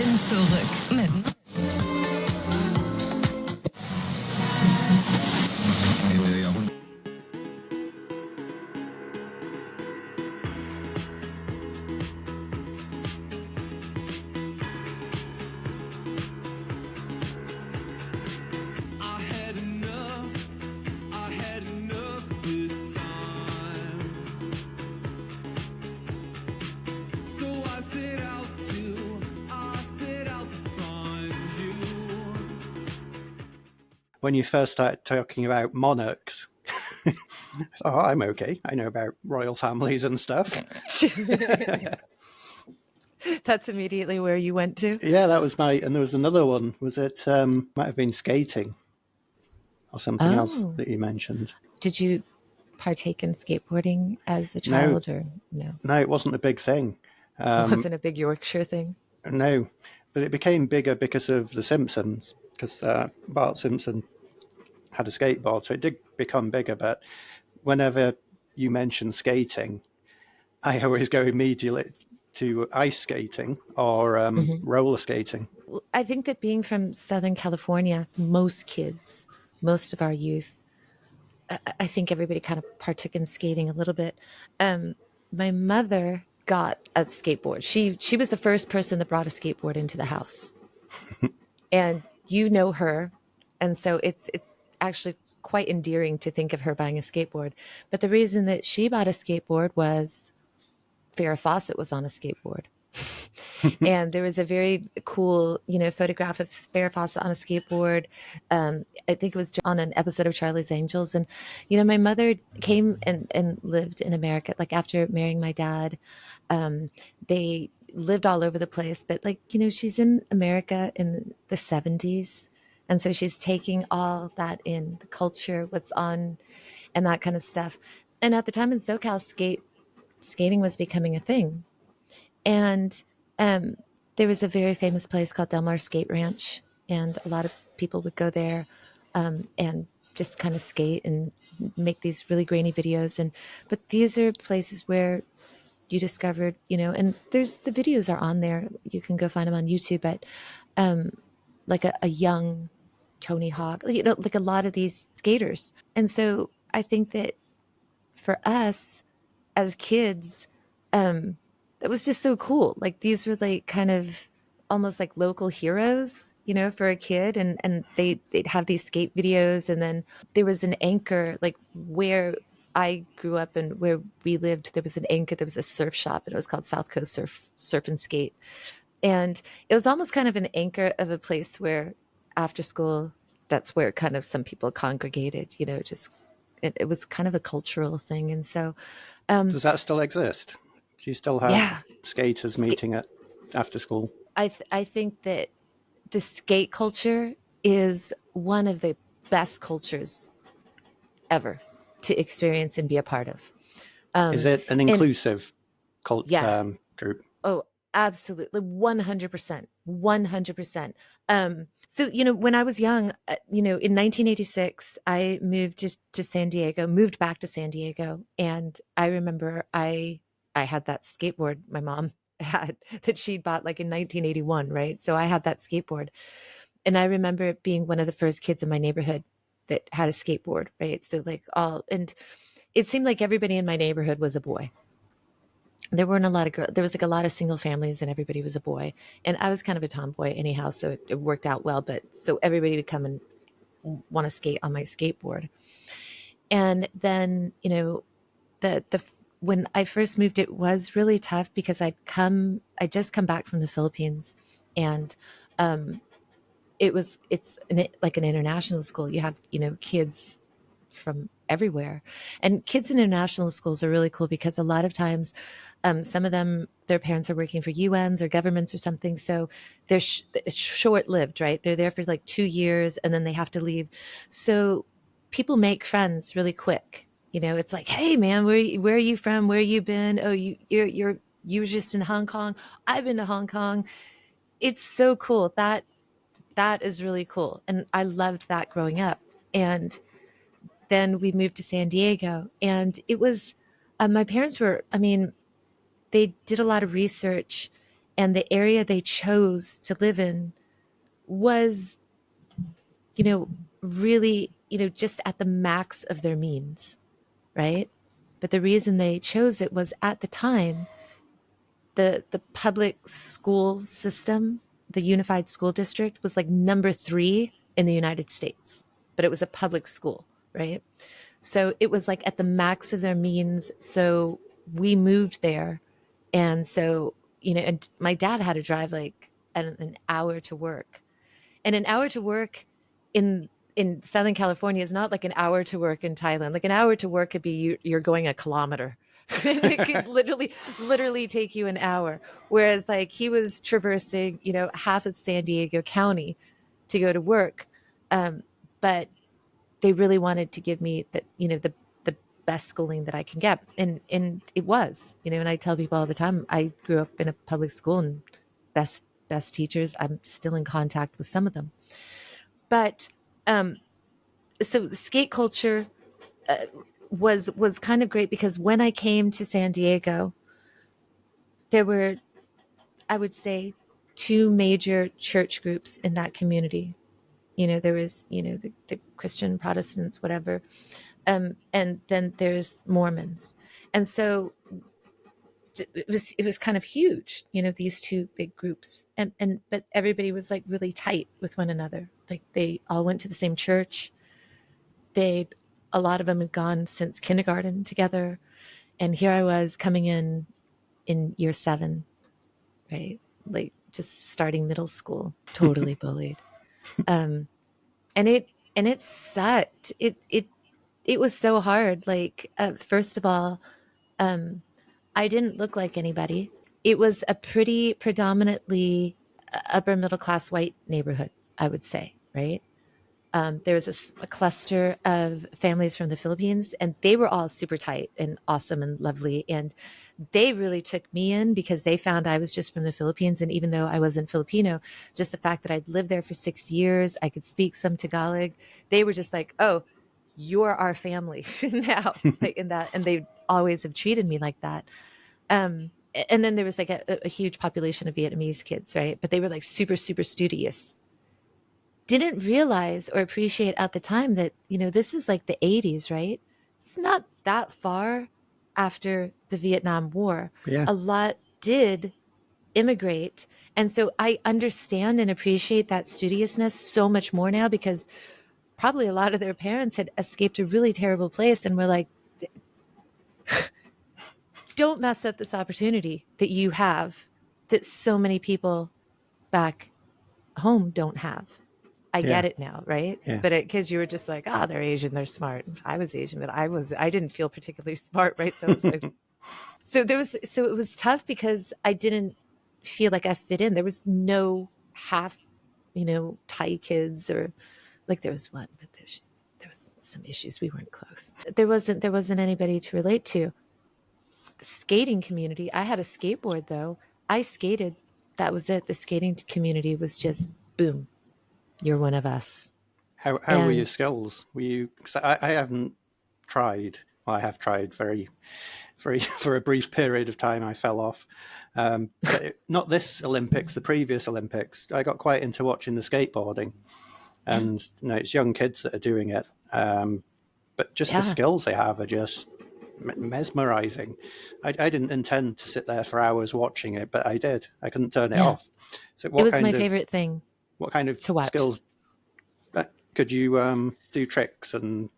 sind zurück mit when you first started talking about monarchs, oh, I'm okay. I know about royal families and stuff. That's immediately where you went to? Yeah, that was and there was another one. Was it, might have been skating or something else that you mentioned. Did you partake in skateboarding as a child or no? No, it wasn't a big thing. It wasn't a big Yorkshire thing? No, but it became bigger because of The Simpsons, because Bart Simpson had a skateboard, so it did become bigger. But whenever you mention skating, I always go immediately to ice skating or roller skating. I think that being from Southern California, most kids, most of our youth, I think everybody kind of partook in skating a little bit. My mother got a skateboard. She was the first person that brought a skateboard into the house. And you know her. And so it's actually quite endearing to think of her buying a skateboard. But the reason that she bought a skateboard was Farrah Fawcett was on a skateboard. And there was a very cool, photograph of Farrah Fawcett on a skateboard. I think it was on an episode of Charlie's Angels. And, my mother came and lived in America. Like after marrying my dad, they lived all over the place. But she's in America in the 70s. And so she's taking all that in, the culture, what's on, and that kind of stuff. And at the time in SoCal, skating was becoming a thing. And there was a very famous place called Del Mar Skate Ranch, and a lot of people would go there and just kind of skate and make these really grainy videos. But these are places where you discovered, and the videos are on there. You can go find them on YouTube. But like a young Tony Hawk, like a lot of these skaters. And so I think that for us as kids, it was just so cool. Like these were like kind of almost like local heroes, for a kid. And they'd have these skate videos. And then there was an anchor, like where I grew up and where we lived, there was an anchor, there was a surf shop, and it was called South Coast Surf and Skate. And it was almost kind of an anchor of a place where after school, that's where kind of some people congregated, just it was kind of a cultural thing. And so does that still exist? Do you still have skaters meeting at after school? I think that the skate culture is one of the best cultures ever to experience and be a part of. Is it an inclusive group? Oh, absolutely. 100%. 100%. So, when I was young, in 1986, I moved back to San Diego. And I remember I had that skateboard my mom had that she'd bought like in 1981, right? So I had that skateboard. And I remember being one of the first kids in my neighborhood that had a skateboard, right? So and it seemed like everybody in my neighborhood was a boy. There weren't a lot of girls. There was like a lot of single families and everybody was a boy. And I was kind of a tomboy anyhow, so it worked out well. But so everybody would come and want to skate on my skateboard. And then, when I first moved, it was really tough because I'd just come back from the Philippines, and it's like an international school. You have, kids from everywhere, and kids in international schools are really cool because a lot of times some of them, their parents are working for UNs or governments or something. So they're it's short-lived, right? They're there for like 2 years and then they have to leave. So people make friends really quick. It's like, hey man, where are you from? Where you been? Oh, you were just in Hong Kong. I've been to Hong Kong. It's so cool. That is really cool. And I loved that growing up. And then we moved to San Diego, and it was, my parents were, they did a lot of research, And the area they chose to live in was, you know, really, just at the max of their means, right? But the reason they chose it was at the time, the public school system, the unified school district was like number 3 in the United States, but it was a public school, right? So it was like at the max of their means. So we moved there. And so, and my dad had to drive like an hour to work. And an hour to work in Southern California is not like an hour to work in Thailand. Like an hour to work could be you're going a kilometer. It could literally take you an hour. Whereas like he was traversing, half of San Diego County to go to work. But they really wanted to give me the best schooling that I can get. And it was, and I tell people all the time, I grew up in a public school and best teachers. I'm still in contact with some of them. But so the skate culture was kind of great because when I came to San Diego, there were, I would say, 2 major church groups in that community. There was, the Christian Protestants, whatever. And then there's Mormons. And so it was kind of huge, these 2 big groups. But everybody was like really tight with one another. Like they all went to the same church. A lot of them had gone since kindergarten together. And here I was coming in year 7, right? Like just starting middle school, totally bullied. Um, and it sucked. It was so hard. Like, first of all, I didn't look like anybody. It was a pretty predominantly upper middle class white neighborhood, I would say, right? There was a cluster of families from the Philippines, and they were all super tight and awesome and lovely. And they really took me in because they found I was just from the Philippines. And even though I wasn't Filipino, just the fact that I'd lived there for 6 years, I could speak some Tagalog, they were just like, oh, you're our family now. Like in that, and they always have treated me like that. Um, and then there was like a huge population of Vietnamese kids, right? But they were like super, super studious. Didn't realize or appreciate at the time that, this is like the 80s, right? It's not that far after the Vietnam War. Yeah. A lot did immigrate. And so I understand and appreciate that studiousness so much more now because probably a lot of their parents had escaped a really terrible place and were like, don't mess up this opportunity that you have that so many people back home don't have. I Yeah. get it now, right? Yeah. But because you were just like, oh, they're Asian, they're smart. I was Asian, but I didn't feel particularly smart, right? So I was like, so it was tough because I didn't feel like I fit in. There was no half, Thai kids or like there was one, but there was some issues. We weren't close. There wasn't anybody to relate to. Skating community. I had a skateboard though. I skated. That was it. The skating community was just boom. You're one of us. How were your And skills? Were you? 'Cause I haven't tried. Well, I have tried very for a brief period of time. I fell off, but not this Olympics. The previous Olympics, I got quite into watching the skateboarding, yeah, and it's young kids that are doing it. But just the yeah, skills they have are just mesmerizing. I didn't intend to sit there for hours watching it, but I did. I couldn't turn it yeah. off. So, It was my favorite thing what kind of to watch. skills could you do? Tricks and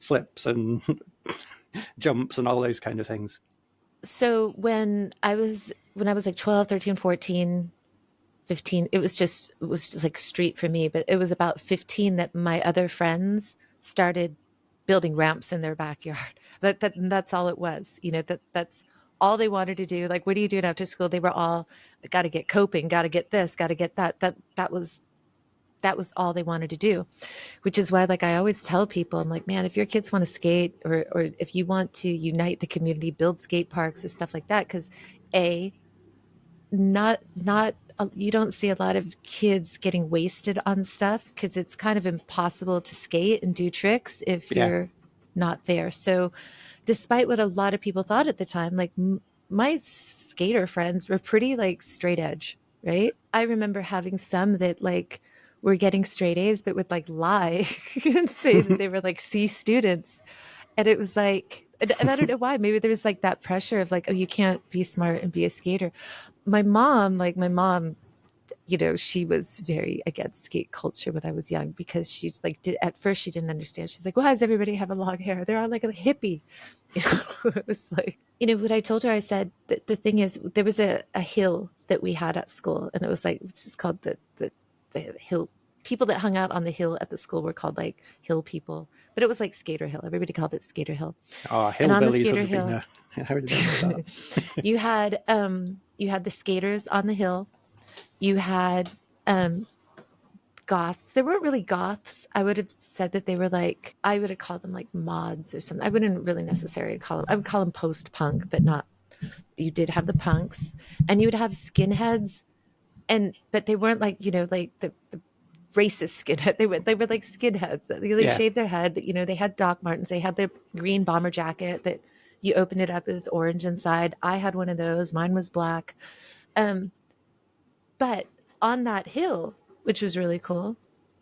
flips and jumps and all those kind of things. So when I was like 12, 13, 14, 15, it was like street for me, but it was about 15 that my other friends started building ramps in their backyard. That's all it was. That's all they wanted to do. Like, what are you doing after school? They were all got to get coping, got to get this, got to get that. That was all they wanted to do, which is why, like, I always tell people, I'm like, man, if your kids want to skate or if you want to unite the community, build skate parks or stuff like that. Cause a, not, you don't see a lot of kids getting wasted on stuff because it's kind of impossible to skate and do tricks if Yeah. you're not there. So despite what a lot of people thought at the time, like my skater friends were pretty like straight edge, right? I remember having some that like were getting straight A's, but would like lie and say that they were like C students. And it was like, and I don't know why. Maybe there was like that pressure of like, oh, you can't be smart and be a skater. My mom, you know, she was very against skate culture when I was young because she like did at first she didn't understand. She's like, why does everybody have a long hair? They're all like a hippie. You know, it was like, you know, what I told her, I said that the thing is there was a hill that we had at school and it was like, it's just called the hill. People that hung out on the hill at the school were called like hill people, but it was like Skater Hill. Everybody called it Skater Hill. Oh, And on the hillbillies would Skater have been Hill, there. How did they know that? you had the skaters on the hill. You had um, goths. They weren't really goths. I would have said that they were like, I would have called them like mods or something. I wouldn't really necessarily call them, I would call them post punk, but not. You did have the punks and you would have skinheads, but they weren't like, you know, like the racist skinhead. They were like skinheads. They Yeah. shaved their head. You know, they had Doc Martens. They had the green bomber jacket that you open it up as orange inside. I had one of those. Mine was black. Um, but on that hill, which was really cool,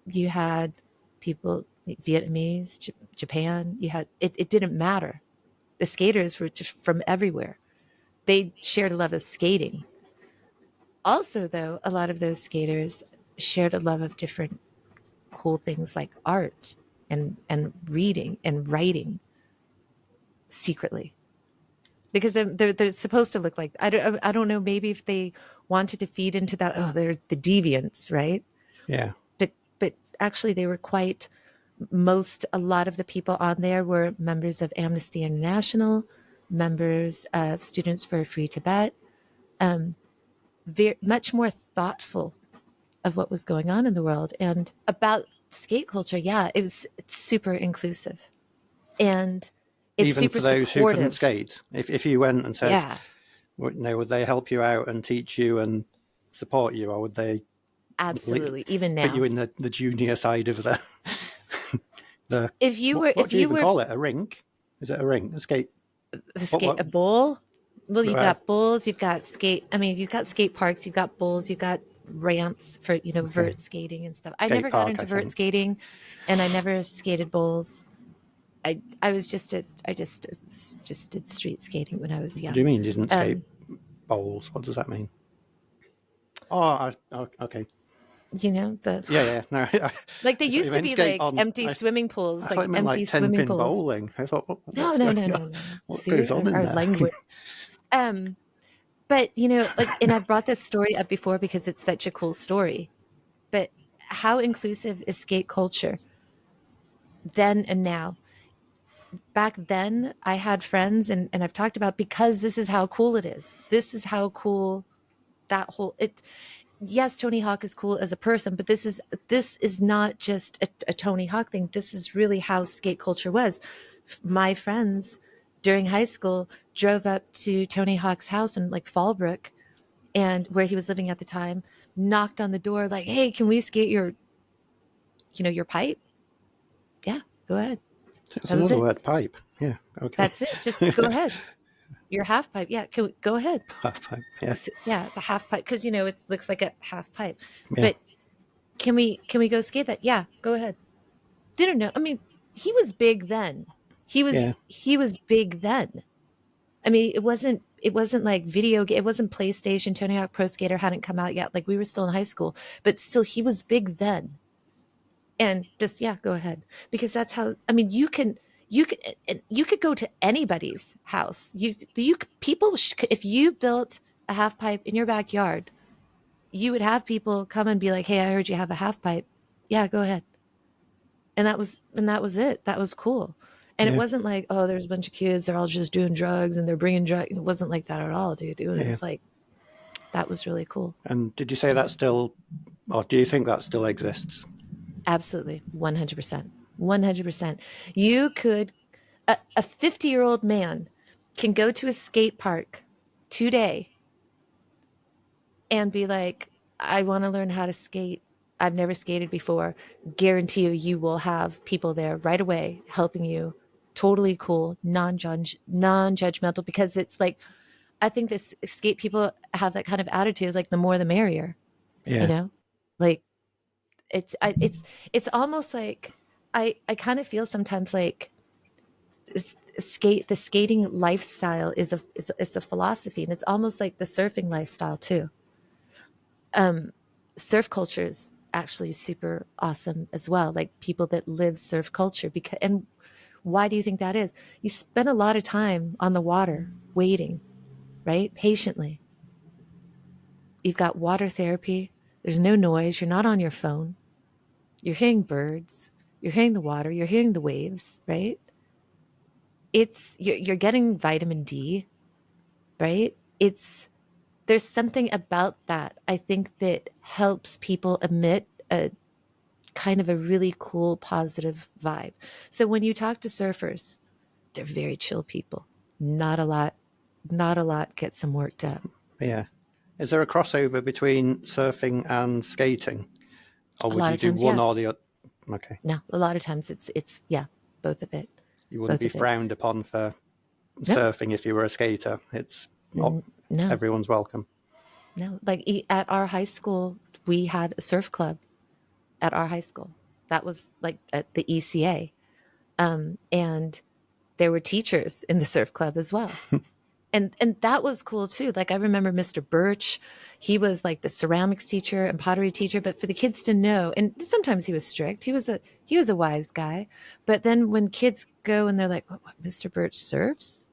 you had people, Vietnamese, Japan. You had it didn't matter. The skaters were just from everywhere. They shared a love of skating. Also, though, a lot of those skaters shared a love of different cool things like art and reading and writing secretly because they're supposed to look like I don't know, maybe if they wanted to feed into that, oh, they're the deviants, right? Yeah. But actually they were quite, a lot of the people on there were members of Amnesty International, members of Students for a Free Tibet, um, very much more thoughtful of what was going on in the world and about skate culture. Yeah, it's super inclusive and it's Even super for those who couldn't supportive. skate, if you went and said, Yeah, you know, would they help you out and teach you and support you, or would they absolutely. Even put you now, in the junior side of the what if do you you even were call it? A rink? Is it a rink? A skate? the skate What? a bowl, well, you've Right. got bowls, you've got skate. I mean, you've got skate parks, you've got bowls, you've got ramps for, you know, Okay. vert skating and stuff. I Skate never got park, I into vert think. skating, and I never skated bowls. I was just did street skating when I was What do you young. mean you didn't skate Um, bowls? What does that mean? Oh, okay. you know, the Yeah, yeah. No, like they I thought you used to meant be skate like on. empty swimming I pools, thought like you meant empty like ten swimming pin pools. bowling. I thought, No, what's no, going no, on? no, no. What See goes on in our there? language. Um, but you know, like, and I've brought this story up before because it's such a cool story. But how inclusive is skate culture then and now? Back then, I had friends, and I've talked about, because this is how cool it is. This is how cool that whole it. Yes, Tony Hawk is cool as a person, but this is not just a Tony Hawk thing. This is really how skate culture was. My friends during high school drove up to Tony Hawk's house in like Fallbrook, and where he was living at the time, knocked on the door like, "Hey, can we skate your, you know, your pipe?" Yeah, go ahead. It's That was another it. word, pipe. Yeah, okay. That's it. Just go ahead. Your half pipe. Yeah, go ahead. Half pipe. Yeah, Yeah, the half pipe, because you know it looks like a half pipe. yeah, But can we go skate that? Yeah, go ahead. Didn't know. I mean, he was big then. yeah, He was big then. I mean, it wasn't like it wasn't PlayStation. Tony Hawk Pro Skater hadn't come out yet. Like, we were still in high school, but still he was big then. And just, yeah, go ahead, because that's how. I mean, you could go to anybody's house. People, if you built a half pipe in your backyard, you would have people come and be like, "Hey, I heard you have a half pipe. Yeah, go ahead." And that was it. That was cool. And it yeah, wasn't like, oh, there's a bunch of kids, they're all just doing drugs and they're bringing drugs. It wasn't like that at all, dude. It yeah. was like, that was really cool. And did you say that still, or do you think that still exists? Absolutely. 100%. 100%. You could, a 50-year-old man can go to a skate park today and be like, I want to learn how to skate. I've never skated before. Guarantee you will have people there right away helping you. Totally cool, non-judgmental, because it's like, I think this skate people have that kind of attitude, like the more the merrier, you Yeah, know, like it's almost like I kind of feel sometimes like the skating lifestyle is a philosophy, and it's almost like the surfing lifestyle too. Surf culture is actually super awesome as well. Like people that live surf culture, because and why do you think that is? You spend a lot of time on the water waiting, right? Patiently. You've got water therapy. There's no noise. You're not on your phone. You're hearing birds. You're hearing the water. You're hearing the waves, right? You're getting vitamin D, right? It's There's something about that I think that helps people emit a kind of a really cool positive vibe. So when you talk to surfers, they're very chill people. Not a lot, not a lot gets them worked up. yeah. Is there a crossover between surfing and skating, or A would lot you of do times, one or yes. the other? Okay, No, a lot of times it's yeah, both of it, you wouldn't both be of it. frowned upon for No, surfing if you were a skater. It's not no, everyone's welcome. no. Like at our high school, we had a surf club at our high school. That was like at the ECA, and there were teachers in the surf club as well. And that was cool too. Like I remember Mr. Birch, he was like the ceramics teacher and pottery teacher, but for the kids to know, and sometimes he was strict. He was a wise guy. But then when kids go and they're like, what, Mr. Birch surfs?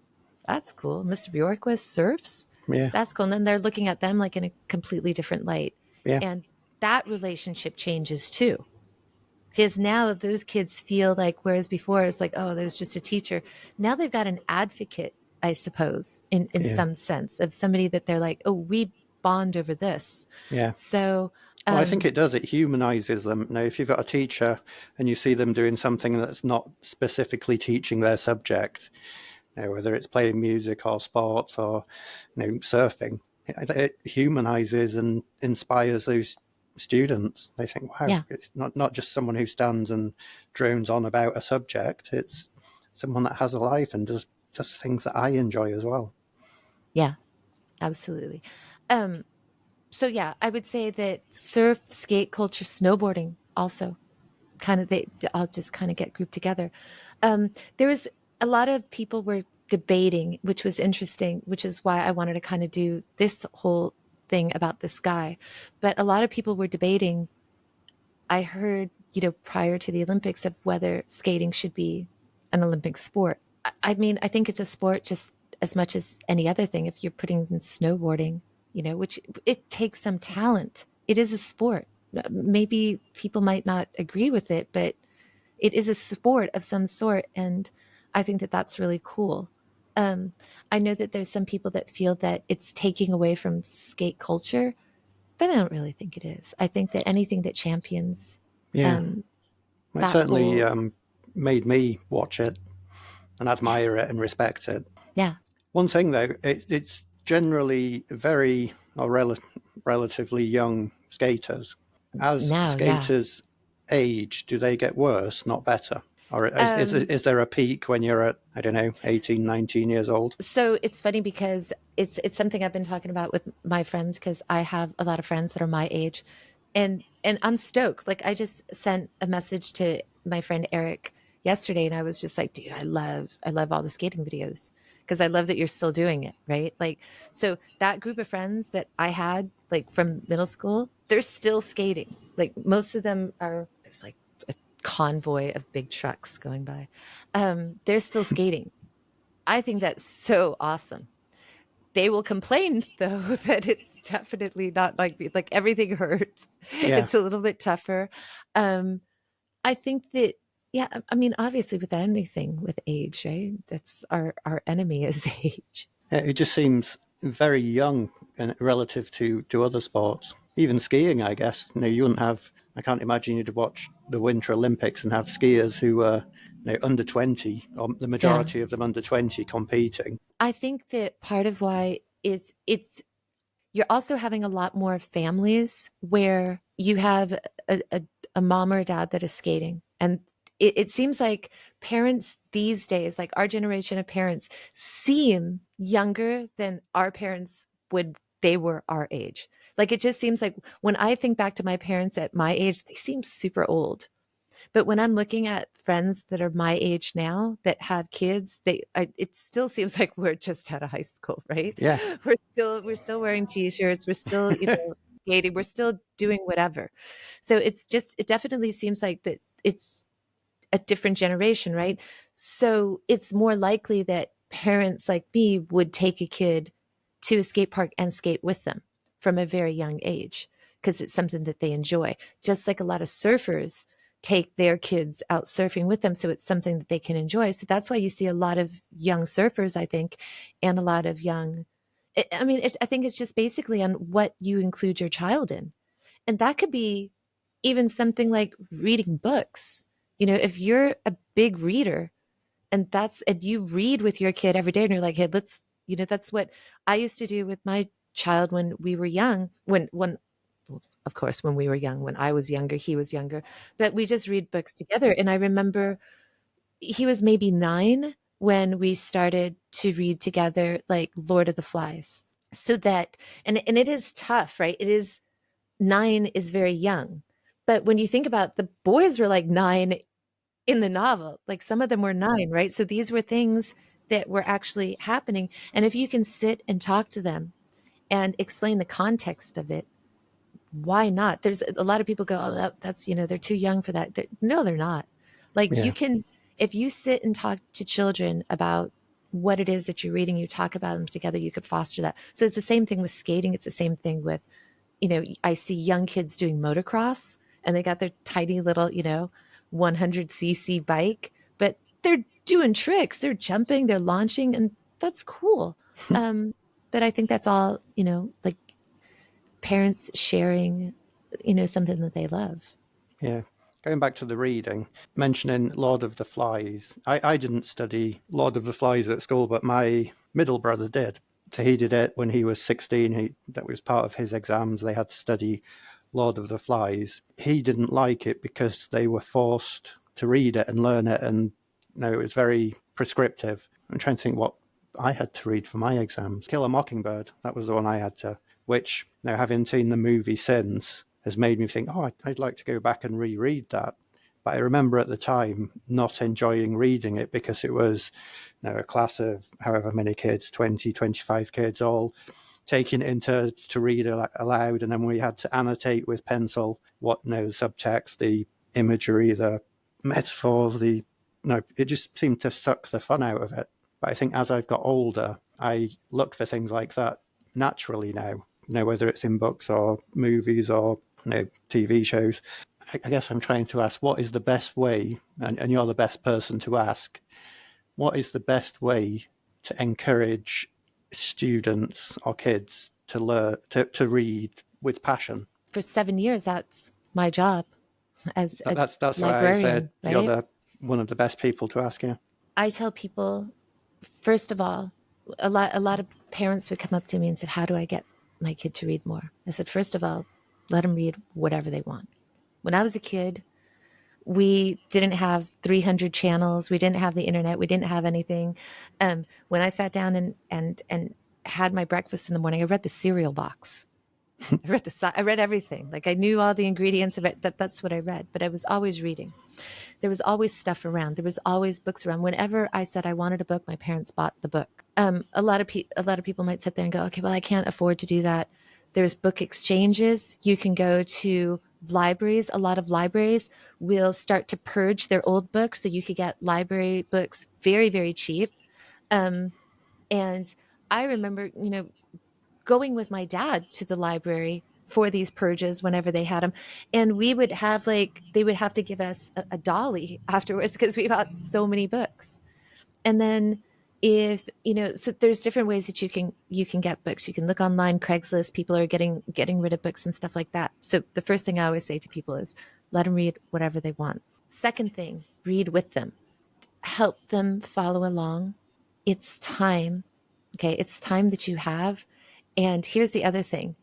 That's cool. Mr. Bjorkquist surfs? Yeah, That's cool. And then they're looking at them like in a completely different light. yeah, And that relationship changes too. Because now those kids feel like, whereas before it's like, oh, there's just a teacher. Now they've got an advocate, I suppose, in yeah, some sense, of somebody that they're like, oh, we bond over this. yeah. So, Well, I think um, it does. It humanizes them. Now, if you've got a teacher and you see them doing something that's not specifically teaching their subject, whether it's playing music or sports or surfing, it humanizes and inspires those students. They think, wow, yeah, it's not just someone who stands and drones on about a subject. It's someone that has a life and does things that I enjoy as well. yeah, absolutely. Um, so yeah, I would say that surf, skate culture, snowboarding also kind of they all just kind of get grouped together. There was a lot of people were debating, which was interesting, which is why I wanted to kind of do this whole thing about this guy. But a lot of people were debating. I heard, prior to the Olympics, of whether skating should be an Olympic sport. I mean, I think it's a sport just as much as any other thing. If you're putting in snowboarding, which it takes some talent, it is a sport. Maybe people might not agree with it, but it is a sport of some sort. And I think that that's really cool. Um, I know that there's some people that feel that it's taking away from skate culture, but I don't really think it is. I think that anything that champions Yeah, um, it that certainly whole, made me watch it and admire it and respect it. yeah. One thing though, it's generally very or relatively young skaters. As Now, yeah. skaters age, do they get worse, not better? Or Um, is there a peak when you're at, I don't know, 18, 19 years old? so it's funny because it's something I've been talking about with my friends, because I have a lot of friends that are my age, and I'm stoked. Like I just sent a message to my friend Eric yesterday, and I was just like, dude, I love all the skating videos, because I love that you're still doing it, right? Like, so that group of friends that I had like from middle school, they're still skating. Like most of them are. There's like a convoy of big trucks going by. They're still skating. I think that's so awesome. They will complain though that it's definitely not like everything hurts. Yeah, It's a little bit tougher. Um, I think that yeah, I mean obviously with anything with age, right? That's our enemy is age. it just seems very young and relative to other sports. Even skiing, I guess. You wouldn't have. I can't imagine you'd watch the Winter Olympics and have skiers who are under 20, or the Yeah. majority of them under 20, competing. I think that part of why is it's you're also having a lot more families where you have a, a, a mom or a dad that is skating, and it seems like parents these days, like our generation of parents, seem younger than our parents would they were our age. Like it just seems like when I think back to my parents at my age, they seem super old. But when I'm looking at friends that are my age now that have kids, it still seems like we're just out of high school, right? Yeah, We're still wearing t-shirts, we're still, skating, we're still doing whatever. So it definitely seems like that it's a different generation, right? So it's more likely that parents like me would take a kid to a skate park and skate with them from a very young age because it's something that they enjoy. Just like a lot of surfers take their kids out surfing with them. So it's something that they can enjoy. So that's why you see a lot of young surfers, I think, and a lot of young. I think it's just basically on what you include your child in. And that could be even something like reading books. If you're a big reader and you read with your kid every day and you're like, hey, that's what I used to do with my child when we were young, when well, of course, when we were young, when I was younger, he was younger, but we just read books together. And I remember he was maybe 9 when we started to read together, like Lord of the Flies. So that, and it is tough, right? It is 9 is very young. But when you think about the boys were like 9 in the novel, like some of them were 9, right? So these were things that were actually happening. And if you can sit and talk to them and explain the context of it, why not? There's a lot of people go, oh, that's, they're too young for that. No, they're not. Like yeah, if you sit and talk to children about what it is that you're reading, you talk about them together, you could foster that. So it's the same thing with skating. It's the same thing with I see young kids doing motocross and they got their tiny little, 100cc bike, but they're doing tricks. They're jumping, they're launching, and that's cool. Um, but I think that's all, like parents sharing, something that they love. yeah. Going back to the reading, mentioning Lord of the Flies. I didn't study Lord of the Flies at school, but my middle brother did. So he did it when he was 16. That was part of his exams. They had to study Lord of the Flies. He didn't like it because they were forced to read it and learn it, and it was very prescriptive. I'm trying to think what I had to read for my exams. Kill a Mockingbird. That was the one I had to. Which, having seen the movie since, has made me think, oh, I'd like to go back and reread that. But I remember at the time not enjoying reading it because it was, a class of however many kids, 20, 25 kids, all taking it into to read aloud, and then we had to annotate with pencil what the subtext, the imagery, the metaphors, it just seemed to suck the fun out of it. But I think as I've got older, I look for things like that naturally now. Whether it's in books or movies or TV shows. I guess I'm trying to ask, what is the best way, and you're the best person to ask, what is the best way to encourage students or kids to learn to read with passion? For 7 years, that's my job as a That's why I said librarian, you're right? the one of the best people to ask. Yeah, I tell people, first of all, a lot of parents would come up to me and said, "How do I get my kid to read more?" I said, first of all, let them read whatever they want. When I was a kid, we didn't have 300 channels. We didn't have the internet. We didn't have anything. When I sat down and had my breakfast in the morning, I read the cereal box. I read everything. Like I knew all the ingredients of it. That's what I read. But I was always reading. There was always stuff around. There was always books around. Whenever I said I wanted a book, my parents bought the book. A lot of people might sit there and go, okay, well, I can't afford to do that. There's book exchanges. You can go to libraries. A lot of libraries will start to purge their old books, so you could get library books very, very cheap. Um, and I remember, going with my dad to the library for these purges whenever they had them. And we would have they would have to give us a dolly afterwards because we bought so many books. And then if, so there's different ways that you can get books. You can look online, Craigslist, people are getting rid of books and stuff like that. So the first thing I always say to people is let them read whatever they want. Second thing, read with them. Help them follow along. It's time. Okay, it's time that you have. And here's the other thing.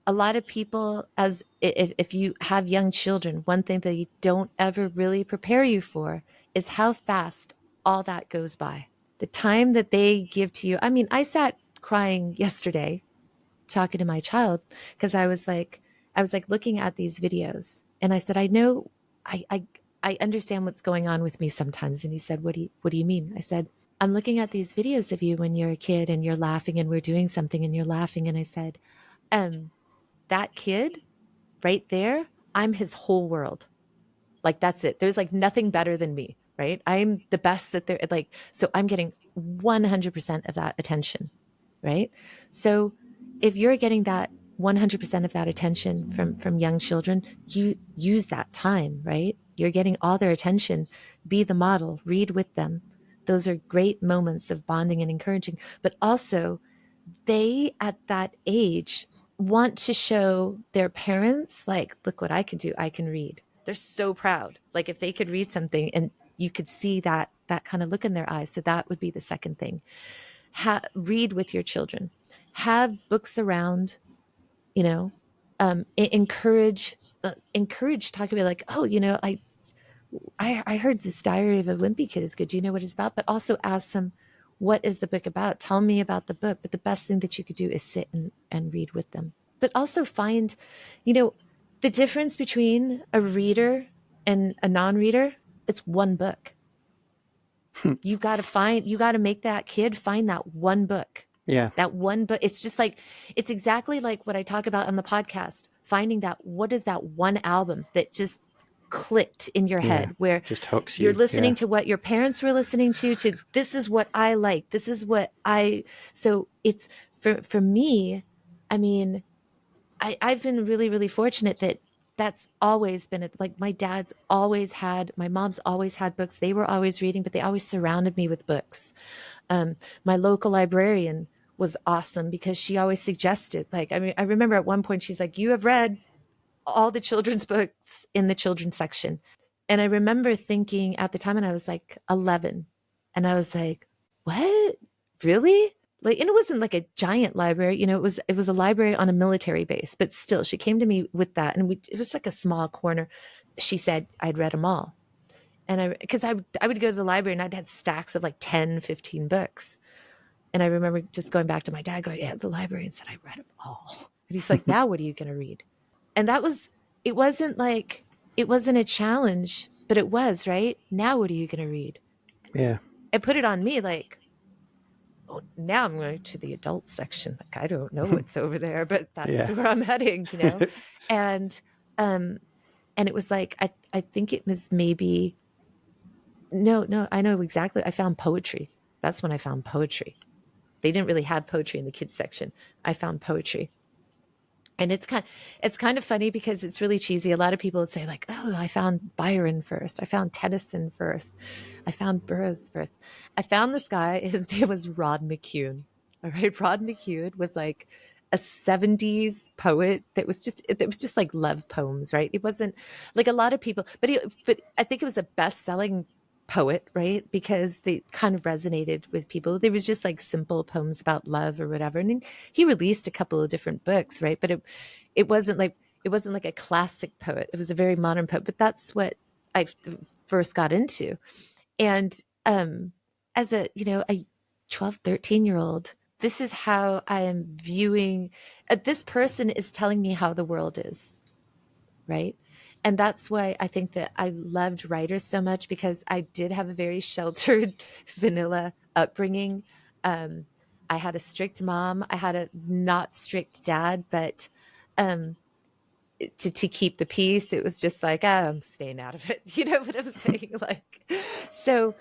a lot of people, as if you have young children, one thing that you don't ever really prepare you for is how fast all that goes by. The time that they give to you. I mean, I sat crying yesterday talking to my child because I was like looking at these videos and I said, I know I understand what's going on with me sometimes. And he said, what do you mean? I said, I'm looking at these videos of you when you're a kid and you're laughing and we're doing something and you're laughing. And I said, um, that kid right there, I'm his whole world. Like that's it. There's like nothing better than me, right? I'm the best that they're like, so I'm getting 100% of that attention, right? So if you're getting that 100% of that attention from young children, you use that time, right? You're getting all their attention. Be the model, read with them. Those are great moments of bonding and encouraging, but also they at that age want to show their parents, like, look what I can do. I can read. They're so proud. Like if they could read something and you could see that kind of look in their eyes. So that would be the second thing. Read with your children. Have books around, you know, encourage talking about like, oh, you know, I heard this Diary of a Wimpy Kid is good. Do you know what it's about? But also ask them, what is the book about? Tell me about the book. But the best thing that you could do is sit and read with them. But also find, you know, the difference between a reader and a non-reader, it's one book. You got to make that kid find that one book. Yeah. That one book. It's just like, it's exactly like what I talk about on the podcast, finding that, what is that one album that just clicked in your head where just hooks you're you. listening to what your parents were listening to this is what I like. This is what so it's for me, I mean, I've been really, really fortunate that that's always been like my mom's always had books. They were always reading, but they always surrounded me with books. My local librarian was awesome because she always suggested, like, I mean, I remember at one point she's like, you have read all the children's books in the children's section. And I remember thinking at the time, and I was like 11, and I was like, what? Really? Like, and it wasn't like a giant library, you know, it was a library on a military base, but still she came to me with that. And it was like a small corner. She said I'd read them all. And because I would go to the library and I'd had stacks of like 10, 15 books. And I remember just going back to my dad going, yeah, the librarian said I read them all. And he's like, now what are you going to read? And it wasn't a challenge, but it was, right? Now what are you going to read? Yeah. I put it on me like, oh, now I'm going to the adult section. Like, I don't know what's over there, but that's where I'm heading, you know? And it was like, I think it was maybe, no, I know exactly. I found poetry. That's when I found poetry. They didn't really have poetry in the kids section. I found poetry. And it's kind of funny because it's really cheesy. A lot of people would say like, oh, I found Byron first. I found Tennyson first. I found Burroughs first. I found this guy. His name was Rod McCune. All right. Rod McCune was like a 70s poet that was just like love poems, right? It wasn't like a lot of people, but I think it was a best-selling poet, right? Because they kind of resonated with people. There was just like simple poems about love or whatever. And he released a couple of different books, right? But it wasn't like a classic poet. It was a very modern poet, but that's what I first got into. And as a 12, 13-year-old, this is how I am viewing this person is telling me how the world is, right? And that's why I think that I loved writers so much, because I did have a very sheltered vanilla upbringing. I had a strict mom. I had a not strict dad, but to keep the peace, it was just like, I'm staying out of it. You know what I'm saying? Like, so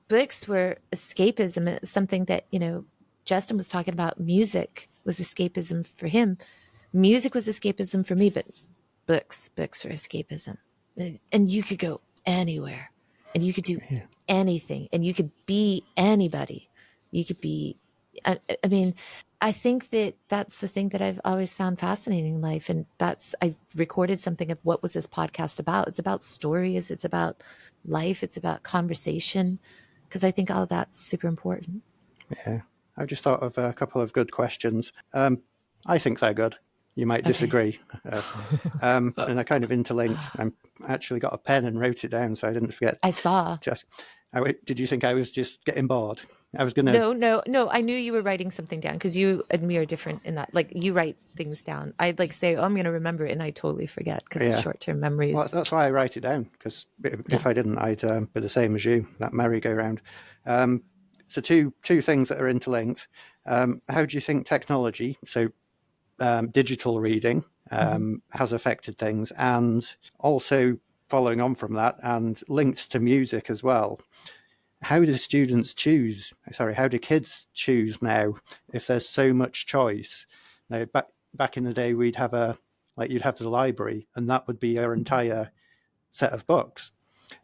books were escapism. It's something that, Justin was talking about. Music was escapism for him. Music was escapism for me, but books were escapism. And you could go anywhere and you could do anything and you could be anybody. You could be, I mean, I think that that's the thing that I've always found fascinating in life. And I recorded something of what was this podcast about. It's about stories. It's about life. It's about conversation. Because I think all that's super important. Yeah. I've just thought of a couple of good questions. I think they're good. You might Okay. disagree. And I kind of interlinked. I actually got a pen and wrote it down so I didn't forget I saw. to ask. Did you think I was just getting bored? I was going to. No, no, no. I knew you were writing something down because you and me are different in that. Like you write things down. I'd like say, "Oh, I'm going to remember it," and I totally forget because Yeah. short-term Well, memories. that's why I write it down, because Yeah. if I didn't, I'd be the same as you, that merry-go-round. Um, so two things that are interlinked. How do you think technology, so digital reading, Hmm. has affected things, and also following on from that and linked to music as well? How do students choose? Sorry, how do kids choose now if there's so much choice? Now, back in the day, we'd have you'd have the library, and that would be your entire set of books.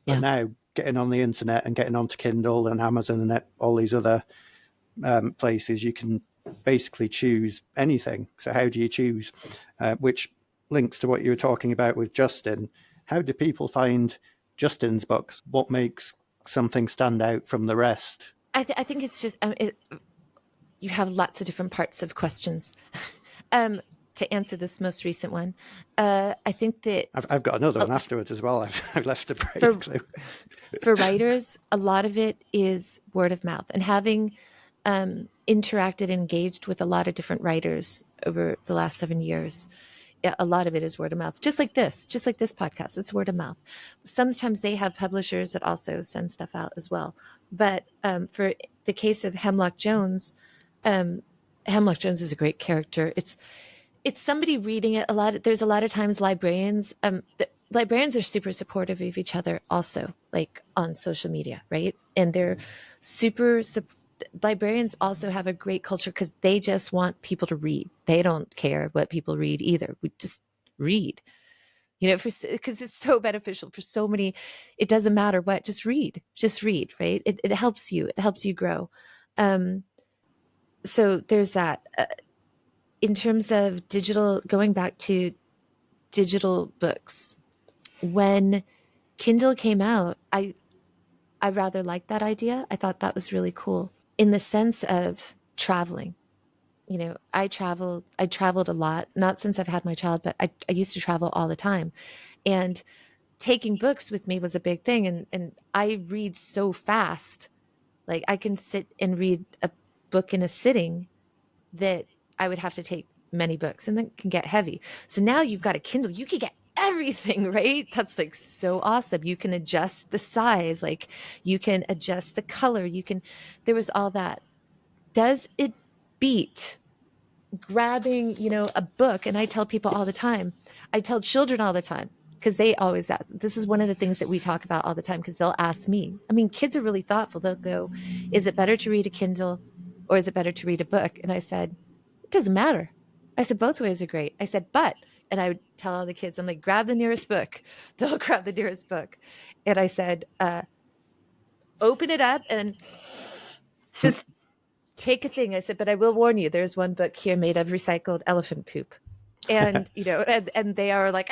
But Yeah. now, getting on the internet and getting onto Kindle and Amazon and all these other places, you can basically choose anything. So, how do you choose? Which links to what you were talking about with Justin. How do people find Justin's books? What makes something stand out from the rest? I think it's just you have lots of different parts of questions. To answer this most recent one, I think that I've got another uh, one afterwards as well. I've left a for break. for writers, a lot of it is word of mouth, and having interacted and engaged with a lot of different writers over the last 7 years. Yeah, a lot of it is word of mouth, just like this podcast. It's word of mouth. Sometimes they have publishers that also send stuff out as well. But for the case of Hemlock Jones, um, Hemlock Jones is a great character. It's somebody reading it a lot. There's a lot of times librarians are super supportive of each other also, like on social media, right? And they're super librarians also have a great culture because they just want people to read. They don't care what people read either. We just read, because it's so beneficial for so many. It doesn't matter what, just read, right? It helps you. It helps you grow. Um, so there's that. In terms of digital, going back to digital books, when Kindle came out, I rather liked that idea. I thought that was really cool in the sense of traveling. I traveled a lot, not since I've had my child, but I used to travel all the time. And taking books with me was a big thing. And I read so fast. Like I can sit and read a book in a sitting that I would have to take many books and then it can get heavy. So now you've got a Kindle, you can get everything, right? That's like so awesome. You can adjust the size, like you can adjust the color, there was all that. Does it beat grabbing, a book? And I tell people all the time, I tell children all the time, because they always ask. This is one of the things that we talk about all the time because they'll ask me. I mean, kids are really thoughtful. They'll go, is it better to read a Kindle or is it better to read a book? And I said, it doesn't matter. I said, both ways are great. I said, and I would tell all the kids, I'm like, grab the nearest book. They'll grab the nearest book. And I said, open it up and just take a thing. I said, but I will warn you, there's one book here made of recycled elephant poop. And, and they are like,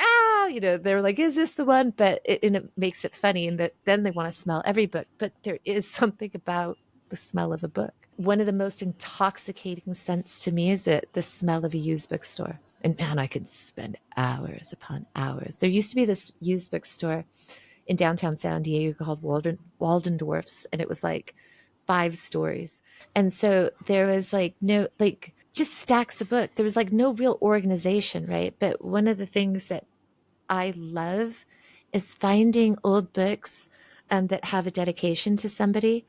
they're like, is this the one? And it makes it funny. And that then they want to smell every book. But there is something about the smell of a book. One of the most intoxicating scents to me is the smell of a used bookstore. And man, I could spend hours upon hours. There used to be this used bookstore in downtown San Diego called Waldendorf's, and it was like 5 stories. And so there was like no, like just stacks of books. There was like no real organization, right? But one of the things that I love is finding old books that have a dedication to somebody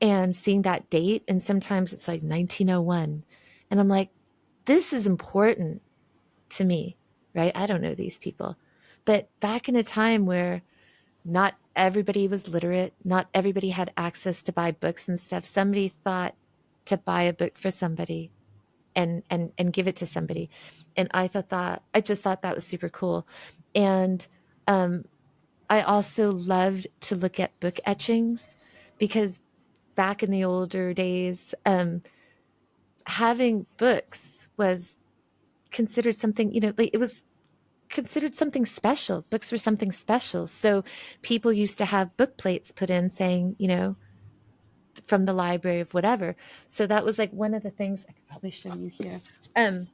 and seeing that date. And sometimes it's like 1901. And I'm like, this is important to me, right? I don't know these people. But back in a time where not everybody was literate, not everybody had access to buy books and stuff, somebody thought to buy a book for somebody and give it to somebody. And I just thought that was super cool. And um, I also loved to look at book etchings because back in the older days, having books was considered something, like it was considered something special. Books were something special. So people used to have book plates put in saying, from the library of whatever. So that was like one of the things I could probably show you here. Um,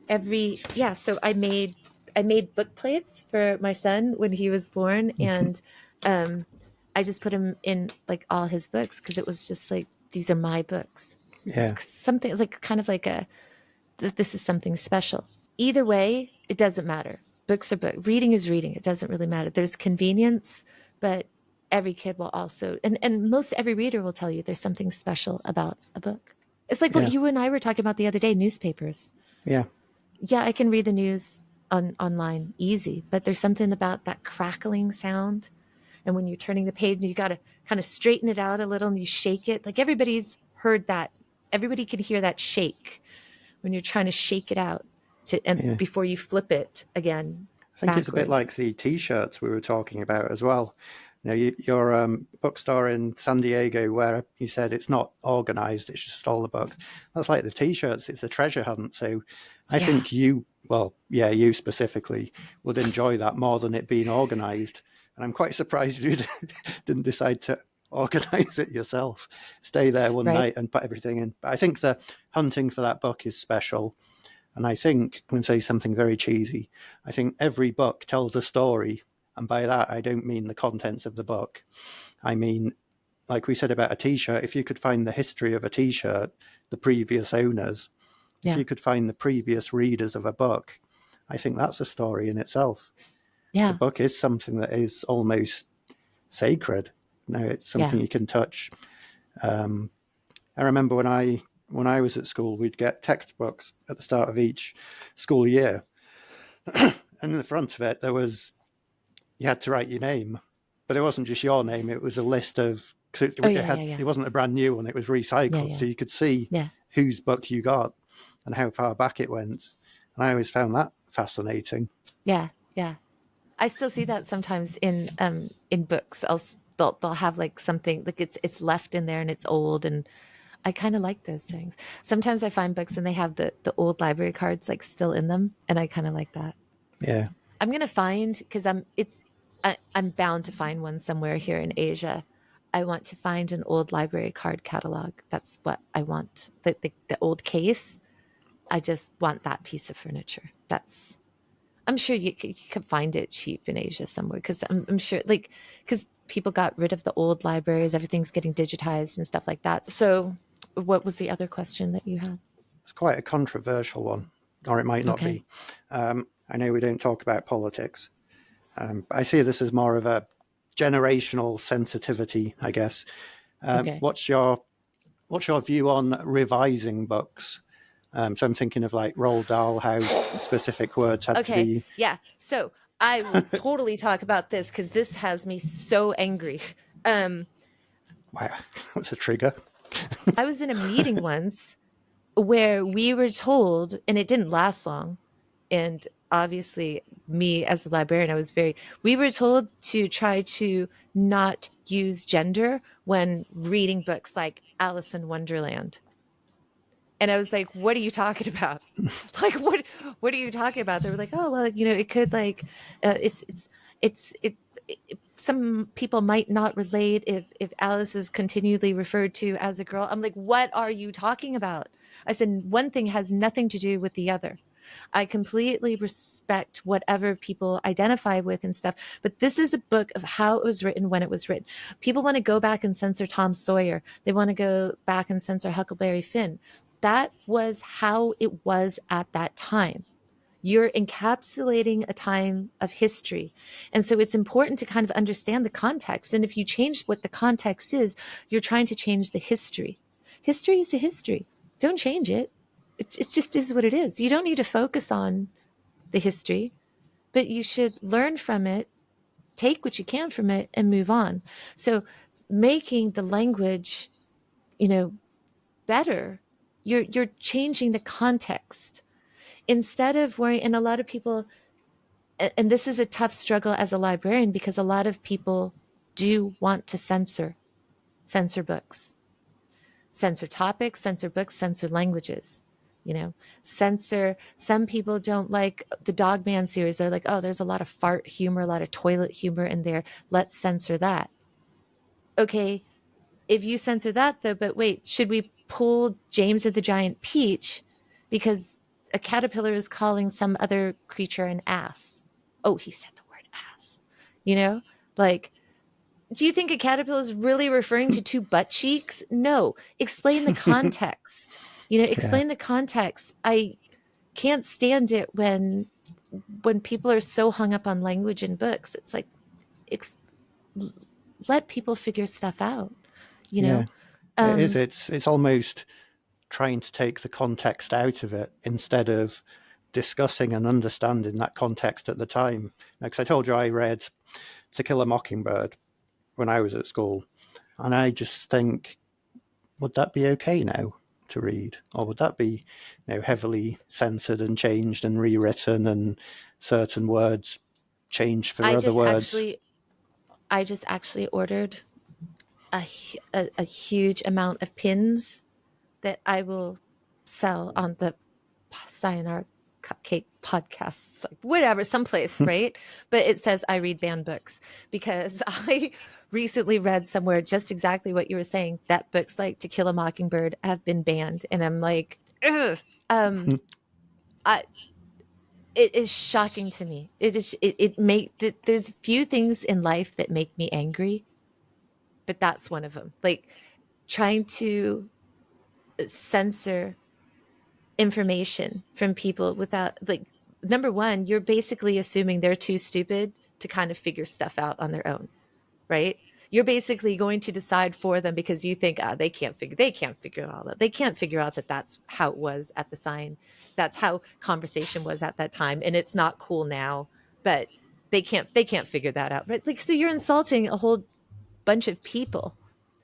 So I made book plates for my son when he was born, and um I just put him in like all his books because it was just like, these are my books. It's Yeah, something like, kind of like this is something special. Either way, it doesn't matter. Books are book. Reading is reading. It doesn't really matter. There's convenience, but every kid will also, and most every reader will tell you there's something special about a book. It's like what yeah, you and I were talking about the other day, newspapers. yeah. Yeah, I can read the news online easy, but there's something about that crackling sound. And when you're turning the page, you got to kind of straighten it out a little and you shake it. Like everybody's heard that. Everybody can hear that shake when you're trying to shake it out and Yeah. before you flip it again I think it's a bit like backwards. the T-shirts we were talking about as well. Your bookstore in San Diego, where you said it's not organized, it's just all the books. That's like the T-shirts. It's a treasure hunt. So I Yeah, think you, well, yeah, you specifically would enjoy that more than it being organized. And I'm quite surprised you didn't decide to organize it yourself. Stay there one right. night and put everything in. But I think the hunting for that book is special. And I think, I'm going to say something very cheesy, I think every book tells a story. And by that, I don't mean the contents of the book. I mean, like we said about a t shirt, if you could find the history of a t shirt, the previous owners, if Yeah, you could find the previous readers of a book, I think that's a story in itself. Because a yeah, book is something that is almost sacred. No, it's yeah. something you can touch. Um, I remember when I was at school, we'd get textbooks at the start of each school year, and in the front of it there was, you had to write your name, but it wasn't just your name; it was a list of, because Oh yeah, yeah, yeah, it wasn't a brand new one; it was yeah, recycled, yeah, so you could see yeah, whose book you got and how far back it went. And I always found that fascinating. yeah, yeah. I still see that sometimes in books. They'll have like something like it's left in there and it's old, and I kind of like those things. Sometimes I find books and they have the old library cards like still in them, and I kind of like that. Yeah, I'm gonna find, because I'm bound to find one somewhere here in Asia. I want to find an old library card catalog. That's what I want. The old case. I just want that piece of furniture. That's I'm sure you could find it cheap in Asia somewhere, because I'm sure, like, because people got rid of the old libraries, everything's getting digitized and stuff like that. So, what was the other question that you had? it's quite a controversial one, or it might not Okay. be. I know we don't talk about politics, but I see this as more of a generational sensitivity, I guess. Okay. What's your view on revising books? So I'm thinking of like Roald Dahl, how specific words had to Okay. be. Yeah. So I will totally talk about this because this has me so angry. Um, Wow, that's a trigger. I was in a meeting once where we were told, and it didn't last long. And obviously, me as a librarian, we were told to try to not use gender when reading books like Alice in Wonderland. And I was like, what are you talking about? Like, what are you talking about? They were like, oh, well, it could like, some people might not relate if Alice is continually referred to as a girl. I'm like, what are you talking about? I said, one thing has nothing to do with the other. I completely respect whatever people identify with and stuff, but this is a book of how it was written when it was written. People want to go back and censor Tom Sawyer. They want to go back and censor Huckleberry Finn. That was how it was at that time. You're encapsulating a time of history. And so it's important to kind of understand the context. And if you change what the context is, you're trying to change the history. History is a history. Don't change it. It just is what it is. You don't need to focus on the history, but you should learn from it, take what you can from it, and move on. So making the language, you know, better, you're changing the context. Instead of worrying, and a lot of people, and this is a tough struggle as a librarian because a lot of people do want to censor books, censor topics, censor books, censor languages. Censor. Some people don't like the Dogman series. They're like, oh, there's a lot of fart humor, a lot of toilet humor in there. Let's censor that. Okay, if you censor that though, but wait, should we pull James and the Giant Peach because a caterpillar is calling some other creature an ass. Oh, he said the word ass. You know, like, do you think a caterpillar is really referring to two butt cheeks? No. Explain the context. Yeah. Explain the context. I can't stand it when people are so hung up on language in books. It's like, ex- let people figure stuff out. You Yeah. know, It is. um, It's almost trying to take the context out of it instead of discussing and understanding that context at the time. Because I told you I read To Kill a Mockingbird when I was at school, and I just think, would that be okay now to read, or would that be, heavily censored and changed and rewritten, and certain words changed for I other just words? actually, I just actually ordered a huge amount of pins that I will sell on the Sayonara Cupcake podcasts, like whatever, someplace, right? But it says I read banned books because I recently read somewhere just exactly what you were saying, that books like To Kill a Mockingbird have been banned, and I'm like, ugh. I it is shocking to me. There's few things in life that make me angry, but that's one of them. Like trying to censor information from people without, like, number one, you're basically assuming they're too stupid to kind of figure stuff out on their own, right? You're basically going to decide for them because you think, they can't figure it all out. They can't figure out that that's how it was at the sign. That's how conversation was at that time. And it's not cool now, but they can't figure that out. Right. Like, so you're insulting a whole bunch of people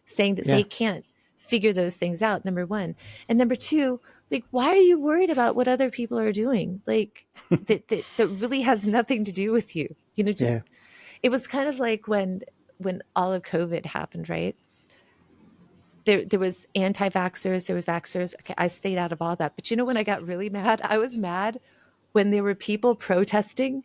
saying that Yeah. they can't figure those things out, number one. And number two, like, why are you worried about what other people are doing? Like, that really has nothing to do with you. Yeah. Just, it was kind of like when all of COVID happened, right? There was anti-vaxxers, there were vaxxers. Okay, I stayed out of all that. But when I got really mad? I was mad when there were people protesting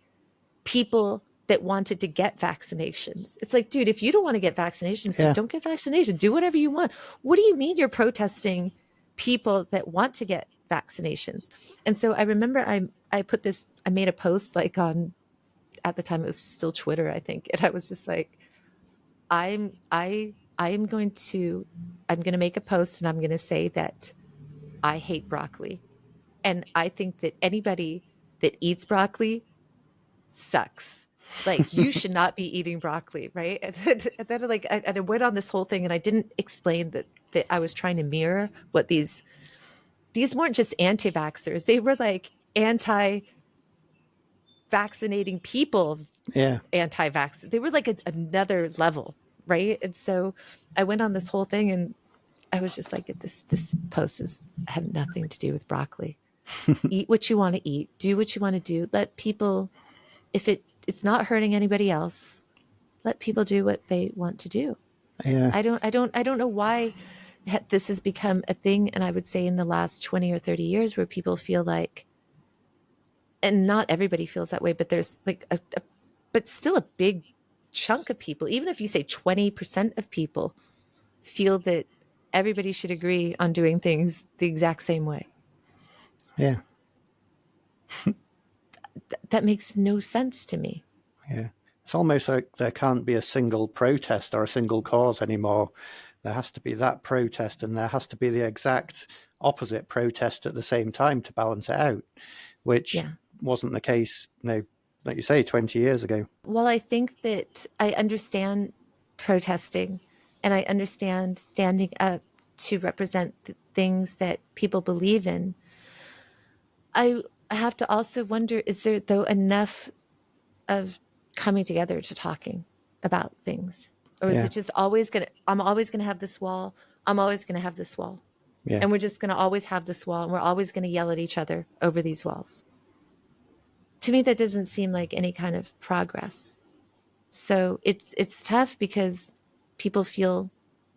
people that wanted to get vaccinations. It's like, dude, if you don't want to get vaccinations, Yeah. don't get vaccinations. Do whatever you want. What do you mean you're protesting people that want to get vaccinations? And so I remember I made a post, like, on, at the time it was still Twitter, I think. And I was just like, I am going to make a post, and I'm going to say that I hate broccoli. And I think that anybody that eats broccoli sucks. Like, you should not be eating broccoli, right? And I went on this whole thing, and I didn't explain that I was trying to mirror what these weren't just anti-vaxxers. They were like anti-vaccinating people, Yeah. anti-vax. They were like another level, right? And so I went on this whole thing, and I was just like, this post is have nothing to do with broccoli. Eat what you want to eat. Do what you want to do. Let people, if it's not hurting anybody else, let people do what they want to do. Yeah. I don't know why this has become a thing. And I would say in the last 20 or 30 years, where people feel like, and not everybody feels that way, but there's like but still a big chunk of people, even if you say 20% of people, feel that everybody should agree on doing things the exact same way. Yeah. That makes no sense to me. Yeah. It's almost like there can't be a single protest or a single cause anymore. There has to be that protest, and there has to be the exact opposite protest at the same time to balance it out, which Yeah. wasn't the case, like you say, 20 years ago. Well, I think that I understand protesting, and I understand standing up to represent the things that people believe in. I have to also wonder, is there, though, enough of coming together to talking about things? Or is Yeah. it just always going to, I'm always going to have this wall. I'm always going to have this wall. Yeah. And we're just going to always have this wall. And we're always going to yell at each other over these walls. To me, that doesn't seem like any kind of progress. So it's tough because people feel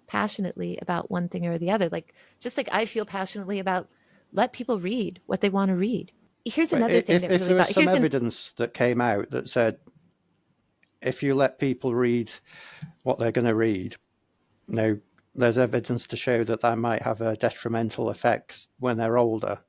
passionately about one thing or the other. Like, just like I feel passionately about, let people read what they want to read. Here's But another thing that if really there was some here's an evidence that came out that said if you let people read what they're going to read, you there's evidence to show that that might have a detrimental effects when they're older,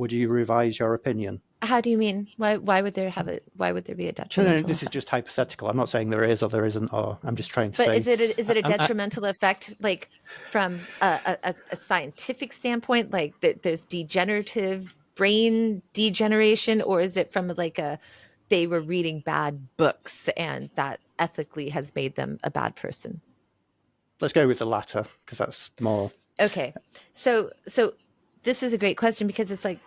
would you revise your opinion? How do you mean? Why would there be a No, detrimental this is effect? just hypothetical. I'm not saying there is or there isn't, or I'm just trying to But say. is it a I, detrimental effect, like from a scientific standpoint, like that there's degenerative brain degeneration, or is it from like they were reading bad books and that ethically has made them a bad person? let's go with the latter because that's more. Okay, so this is a great question because it's like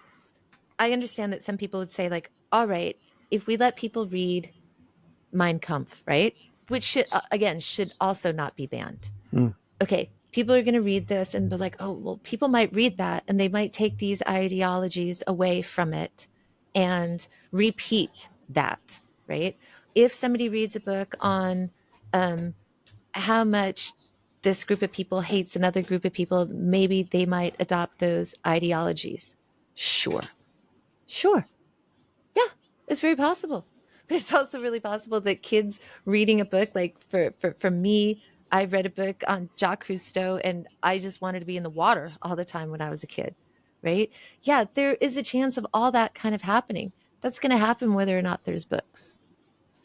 I understand that some people would say like, all right, if we let people read Mein Kampf, right, which should again should also not be banned. Hmm, Okay, people are going to read this and be like, oh, well, people might read that and they might take these ideologies away from it and repeat that, right? If somebody reads a book on um, how much this group of people hates another group of people, maybe they might adopt those ideologies. Sure, sure. Yeah, it's very possible. But it's also really possible that kids reading a book, like for me, I read a book on Jacques Cousteau and I just wanted to be in the water all the time when I was a kid, right? Yeah, there is a chance of all that kind of happening. That's going to happen whether or not there's books,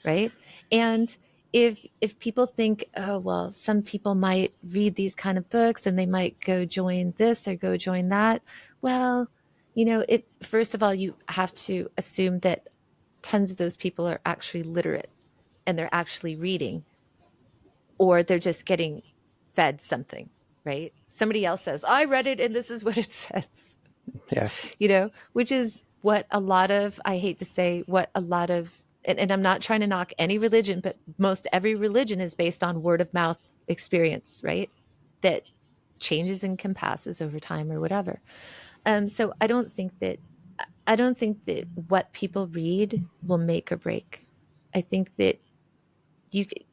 right? And if people think, oh well, some people might read these kind of books and they might go join this or go join that, well, it first of all, you have to assume that tons of those people are actually literate and they're actually reading, or they're just getting fed something, right? Somebody else says, I read it and this is what it says, yeah, which is what a lot of, I hate to say, what a lot of, and I'm not trying to knock any religion, but most every religion is based on word of mouth experience, right? That changes and compasses over time or whatever. So I don't think that what people read will make or break. I think that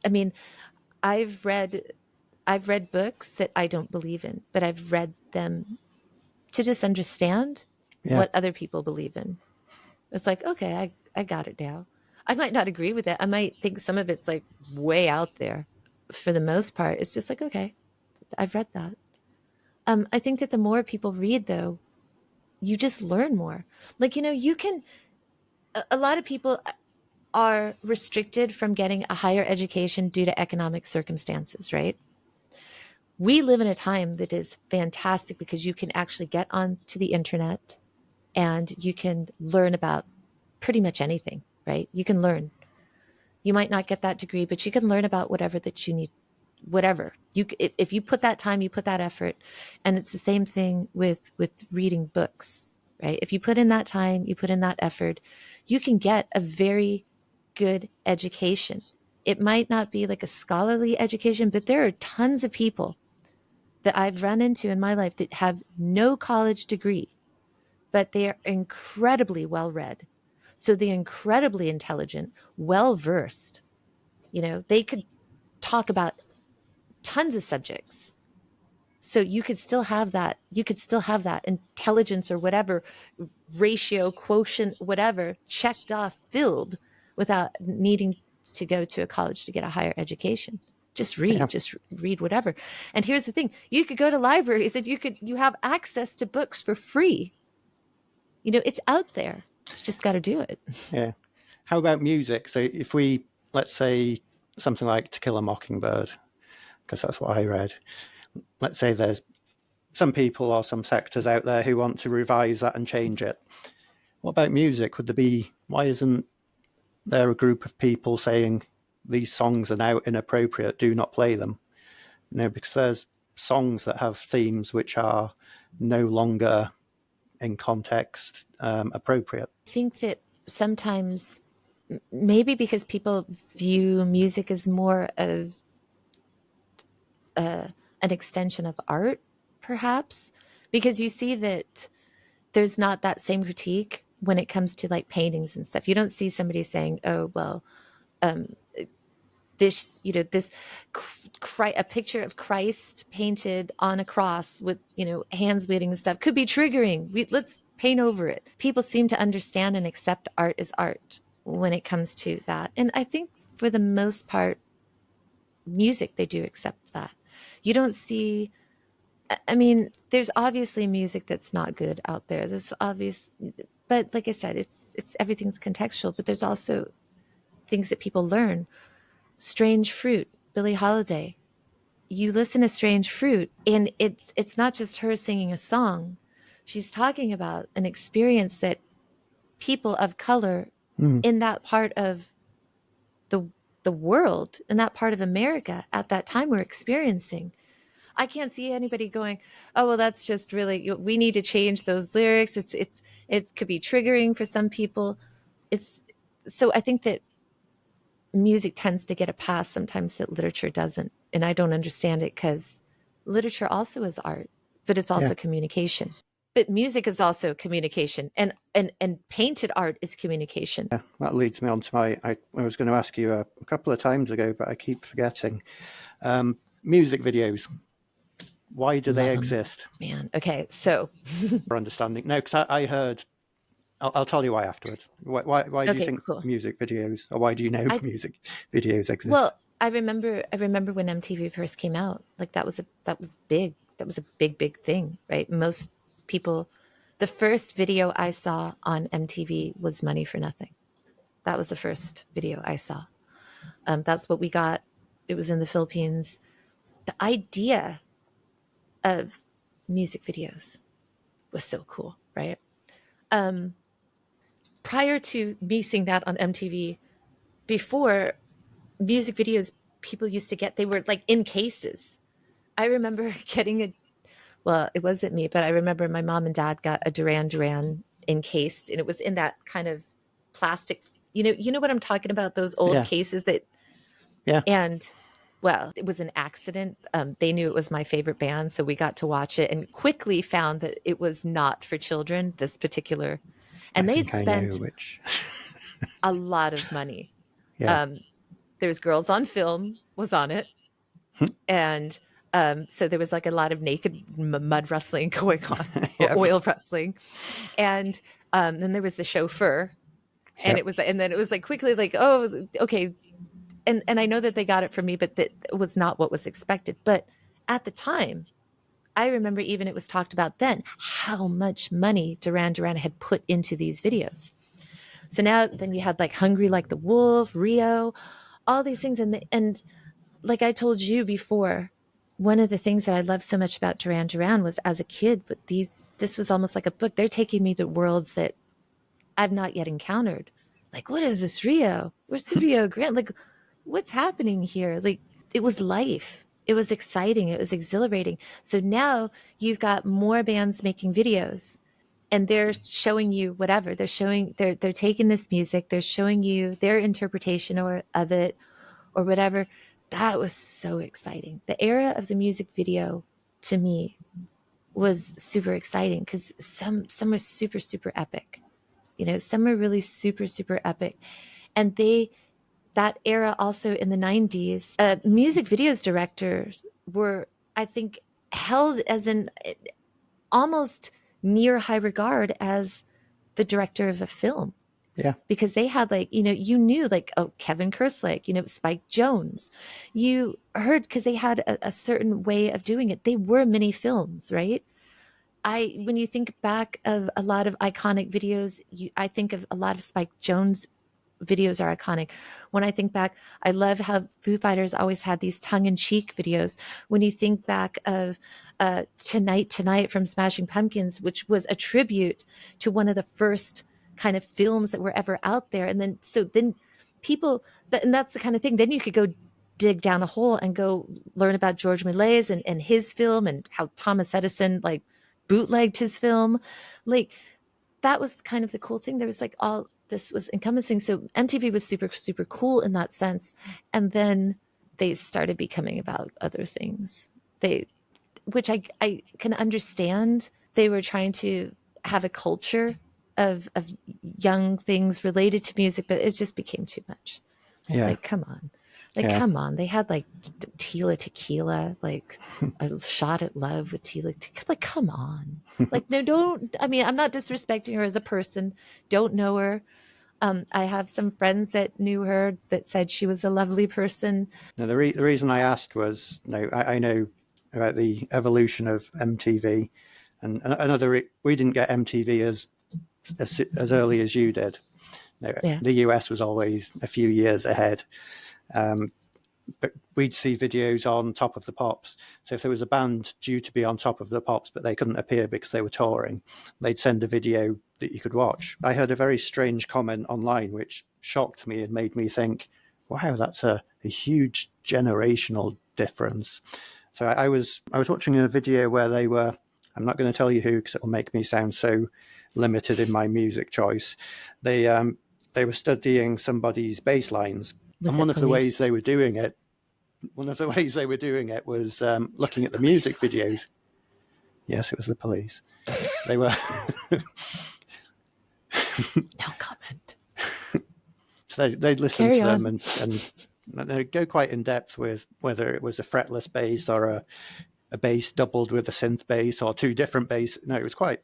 I mean, I've read, I've read books that I don't believe in, but I've read them to just understand yeah, what other people believe in. It's like, okay, I got it now. I might not agree with it. I might think some of it's like way out there. For the most part, it's just like, okay, I've read that. I think that the more people read, though, you just learn more. Like, you can, a lot of people are restricted from getting a higher education due to economic circumstances, right? We live in a time that is fantastic because you can actually get onto the internet and you can learn about pretty much anything, right? You can learn. You might not get that degree, but you can learn about whatever that you need, whatever. If you put that time, you put that effort. And it's the same thing with reading books, right? If you put in that time, you put in that effort, you can get a very good education. It might not be like a scholarly education, but there are tons of people that I've run into in my life that have no college degree, but they are incredibly well read. So they're incredibly intelligent, well versed. They could talk about tons of subjects. So you could still have that intelligence or whatever ratio, quotient, whatever checked off, filled without needing to go to a college to get a higher education. yeah, Just read whatever. And here's the thing, you could go to libraries and you have access to books for free. It's out there. You just got to do it. yeah. How about music? So if we, let's say, something like To Kill a Mockingbird, because that's what I read. Let's say there's some people or some sectors out there who want to revise that and change it. What about music? Would there be, why isn't there a group of people saying these songs are now inappropriate, do not play them? Because there's songs that have themes which are no longer in context appropriate. I think that sometimes maybe because people view music as more of an extension of art, perhaps, because you see that there's not that same critique when it comes to like paintings and stuff. You don't see somebody saying, oh, well, um, this a picture of Christ painted on a cross with hands bleeding and stuff could be triggering. Let's paint over it. People seem to understand and accept art as art when it comes to that, and I think for the most part, music, they do accept that. You don't see I mean, there's obviously music that's not good out there. There's obvious, but like I said, it's everything's contextual. But there's also things that people learn. Strange Fruit, Billie Holiday. You listen to Strange Fruit, and it's not just her singing a song. She's talking about an experience that people of color Mm. in that part of the the world, in that part of America at that time were experiencing. I can't see anybody going, "Oh, well, that's just really we need to change those lyrics. It could be triggering for some people." It's so I think that music tends to get a pass sometimes that literature doesn't, and I don't understand it because literature also is art, but it's Yeah, also communication. But music is also communication, and painted art is communication. yeah. That leads me on to I was going to ask you a couple of times ago, but I keep forgetting. Music videos. Why do they Love them, exist? man. Okay, so For understanding. No, because I heard. I'll tell you why afterwards. Why do you okay, think cool. music videos, or why do you know I music videos exist? Well, I remember when MTV first came out. Like that was big. That was a big thing, right? Most people the first video I saw on MTV was Money for Nothing. That was the first video I saw. That's what we got. It was in the Philippines. The idea of music videos was so cool, right? Prior to me seeing that on MTV, before music videos, people used to get, they were like in cases. I remember getting a, well, it wasn't me, but I remember my mom and dad got a Duran Duran encased, and it was in that kind of plastic. You know what I'm talking about? Those old Yeah, cases that, yeah. and well, it was an accident. They knew it was my favorite band, so we got to watch it and quickly found that it was not for children. This particular, I and they'd think I know spent which. a lot of money. Yeah, Um, there's Girls on Film was on it, and so there was like a lot of naked mud wrestling going on, or yeah, oil wrestling, and then there was the chauffeur, and yeah. it was, and then it was like quickly like, oh, okay, and I know that they got it from me, but that was not what was expected. But at the time, I remember even it was talked about then how much money Duran Duran had put into these videos. So now then you had like Hungry Like the Wolf, Rio, all these things, and like I told you before, one of the things that I loved so much about Duran Duran was as a kid, but this was almost like a book. They're taking me to worlds that I've not yet encountered. Like, what is this Rio? Where's the Rio Grande? Like, what's happening here? Like, it was life. It was exciting. It was exhilarating. So now you've got more bands making videos, and they're showing you whatever. They're taking this music, they're showing you their interpretation or of it or whatever. That was so exciting. The era of the music video to me was super exciting because some were super epic. Some are really super epic. And that era also in the 90s, music videos directors were, I think, held as an almost near high regard as the director of a film, Yeah, because they had like, you knew like, oh, Kevin Kerslake, Spike Jones. You heard because they had a certain way of doing it. They were mini films, right? When you think back of a lot of iconic videos, I think of a lot of Spike Jones videos are iconic. When I think back, I love how Foo Fighters always had these tongue-in-cheek videos. When you think back of Tonight from Smashing Pumpkins, which was a tribute to one of the first kind of films that were ever out there, and then people, and that's the kind of thing. Then you could go dig down a hole and go learn about George Méliès and his film, and how Thomas Edison like bootlegged his film. Like, that was kind of the cool thing. There was like all this was encompassing. So MTV was super cool in that sense. And then they started becoming about other things. They, which I can understand. They were trying to have a culture of young things related to music, but it just became too much. yeah, Like, come on. Like, yeah. come on. They had like Tila Tequila, like a shot at love with Tila Tequila. Like, come on. Like, no, don't. I mean, I'm not disrespecting her as a person. Don't know her. I have some friends that knew her that said she was a lovely person. Now, the reason I asked was, no, I know about the evolution of MTV, and another. We didn't get MTV as early as you did. Yeah. The US was always a few years ahead. But we'd see videos on Top of the Pops. So if there was a band due to be on Top of the Pops, but they couldn't appear because they were touring, they'd send a video that you could watch. I heard a very strange comment online, which shocked me and made me think, wow, that's a huge generational difference. So I was watching a video where they were, I'm not going to tell you who because it'll make me sound so limited in my music choice. They were studying somebody's bass lines. Was And it one of the ways police? they were doing it was looking at the Police, music wasn't videos. Yes, it was the police. They were No comment. so they'd listen Carry to them on. and they'd go quite in depth with whether it was a fretless bass or a bass doubled with a synth bass or two different bass. No, it was quite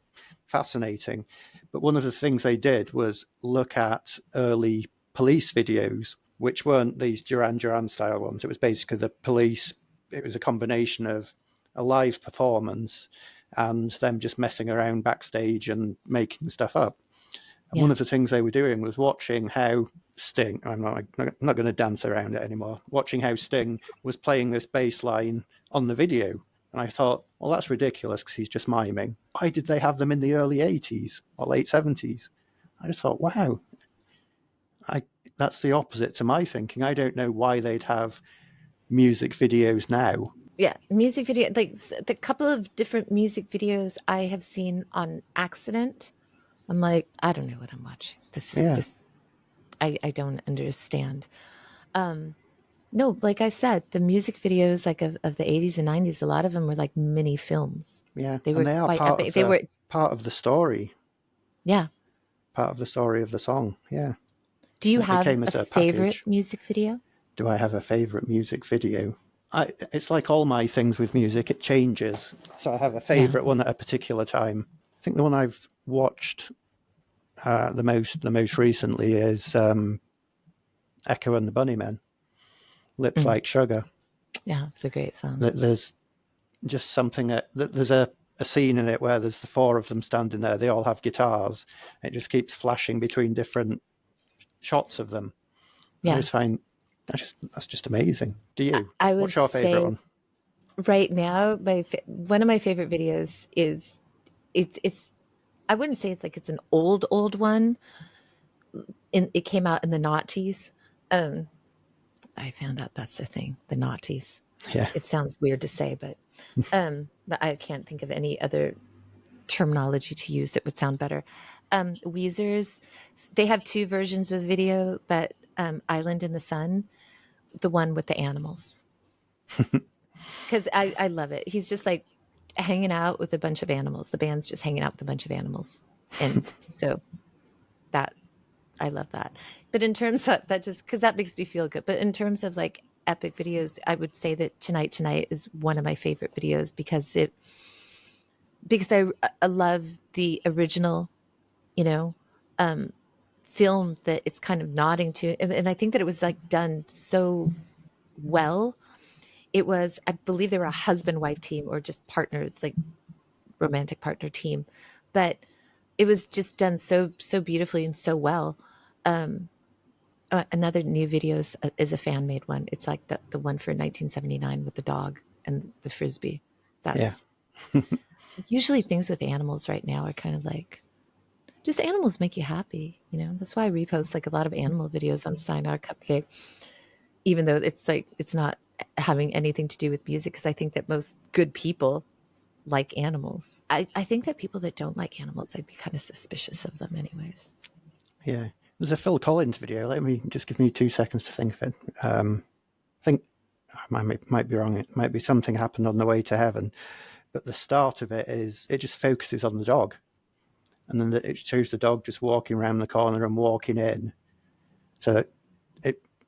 fascinating. But one of the things they did was look at early police videos, which weren't these Duran Duran style ones. It was basically the police. It was a combination of a live performance and them just messing around backstage and making stuff up. And Yeah. one of the things they were doing was watching how Sting, I'm not going to dance around it anymore, watching how Sting was playing this bass line on the video. And I thought, well, that's ridiculous because he's just miming. Why did they have them in the early 80s or late 70s? I just thought, wow, that's the opposite to my thinking. I don't know why they'd have music videos now. Yeah, music video, like the couple of different music videos I have seen on accident. I'm like, I don't know what I'm watching. Yeah. I don't understand. No, like I said, the music videos like of the 80s and 90s, a lot of them were like mini films. Yeah, They and were they are quite epic. They were, part of the story, yeah. part of the story of the song. Yeah, Do you it have became a as a favorite package. music video? Do I have a favorite music video? It's like all my things with music; it changes. So I have a Yeah. favorite one at a particular time. I think the one I've watched the most recently is Echo and the Bunnymen, "Lips Mm. Like Sugar." Yeah, it's a great song. There's just something that there's a scene in it where there's the four of them standing there. They all have guitars. It just keeps flashing between different shots of them. I Yeah. just find that's just amazing. Do you? I would What's your favorite say one? right now, one of my favorite videos is it's I wouldn't say it's like it's an old one. It came out in the noughties. Um, I found out that's the thing, the noughties. Yeah, It sounds weird to say, but I can't think of any other terminology to use that would sound better. Weezer's, they have two versions of the video, but Island in the Sun, the one with the animals, because I love it. He's just like hanging out with a bunch of animals. The band's just hanging out with a bunch of animals, and so that I love that. But in terms of that, just because that makes me feel good. But in terms of like epic videos, I would say that Tonight is one of my favorite videos because I love the original, you know, film that it's kind of nodding to, and I think that it was like done so well. It was, I believe, they were a husband wife team or just partners, like romantic partner team, but it was just done so beautifully and so well. Another new video is a fan made one. It's like the one for 1979 with the dog and the frisbee. yeah, That's usually things with animals right now are kind of like just animals make you happy. That's why I repost like a lot of animal videos on Stein Our Cupcake, even though it's like it's not having anything to do with music, because I think that most good people like animals. I think that people that don't like animals, I'd be kind of suspicious of them anyways. yeah. There's a Phil Collins video. Let me just give me 2 seconds to think of it. I think I might be wrong. It might be Something Happened on the Way to Heaven. But the start of it is it just focuses on the dog, and then it shows the dog just walking around the corner and walking in. So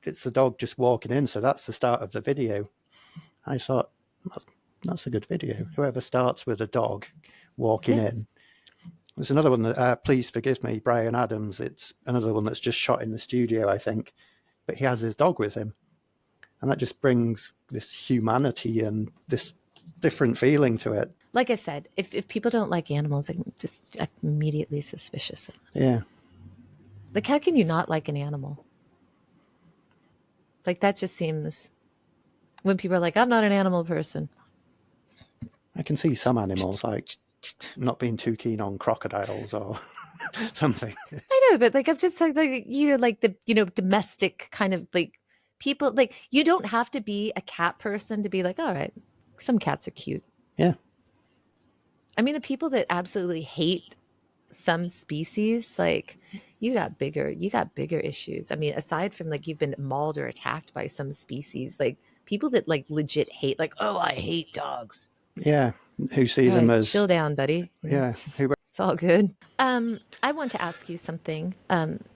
it's the dog just walking in. So that's the start of the video. I thought that's a good video. Whoever starts with a dog walking Yeah. in. There's another one that Please Forgive Me, Brian Adams. It's another one that's just shot in the studio, I think, but he has his dog with him, and that just brings this humanity and this different feeling to it. Like I said, if people don't like animals, I'm just immediately suspicious. Yeah. Like, how can you not like an animal? Like, that just seems, when people are like, I'm not an animal person. I can see some animals like not being too keen on crocodiles or something. I know, but like, I'm just like like the, domestic kind of like people, like, you don't have to be a cat person to be like, all right, some cats are cute. Yeah. I mean, the people that absolutely hate some species, like, you got bigger issues. I mean, aside from like you've been mauled or attacked by some species, like people that like legit hate, like, oh, I hate dogs. Yeah. Who see All them right, as, chill down, buddy. yeah, who, It's all good. I want to ask you something,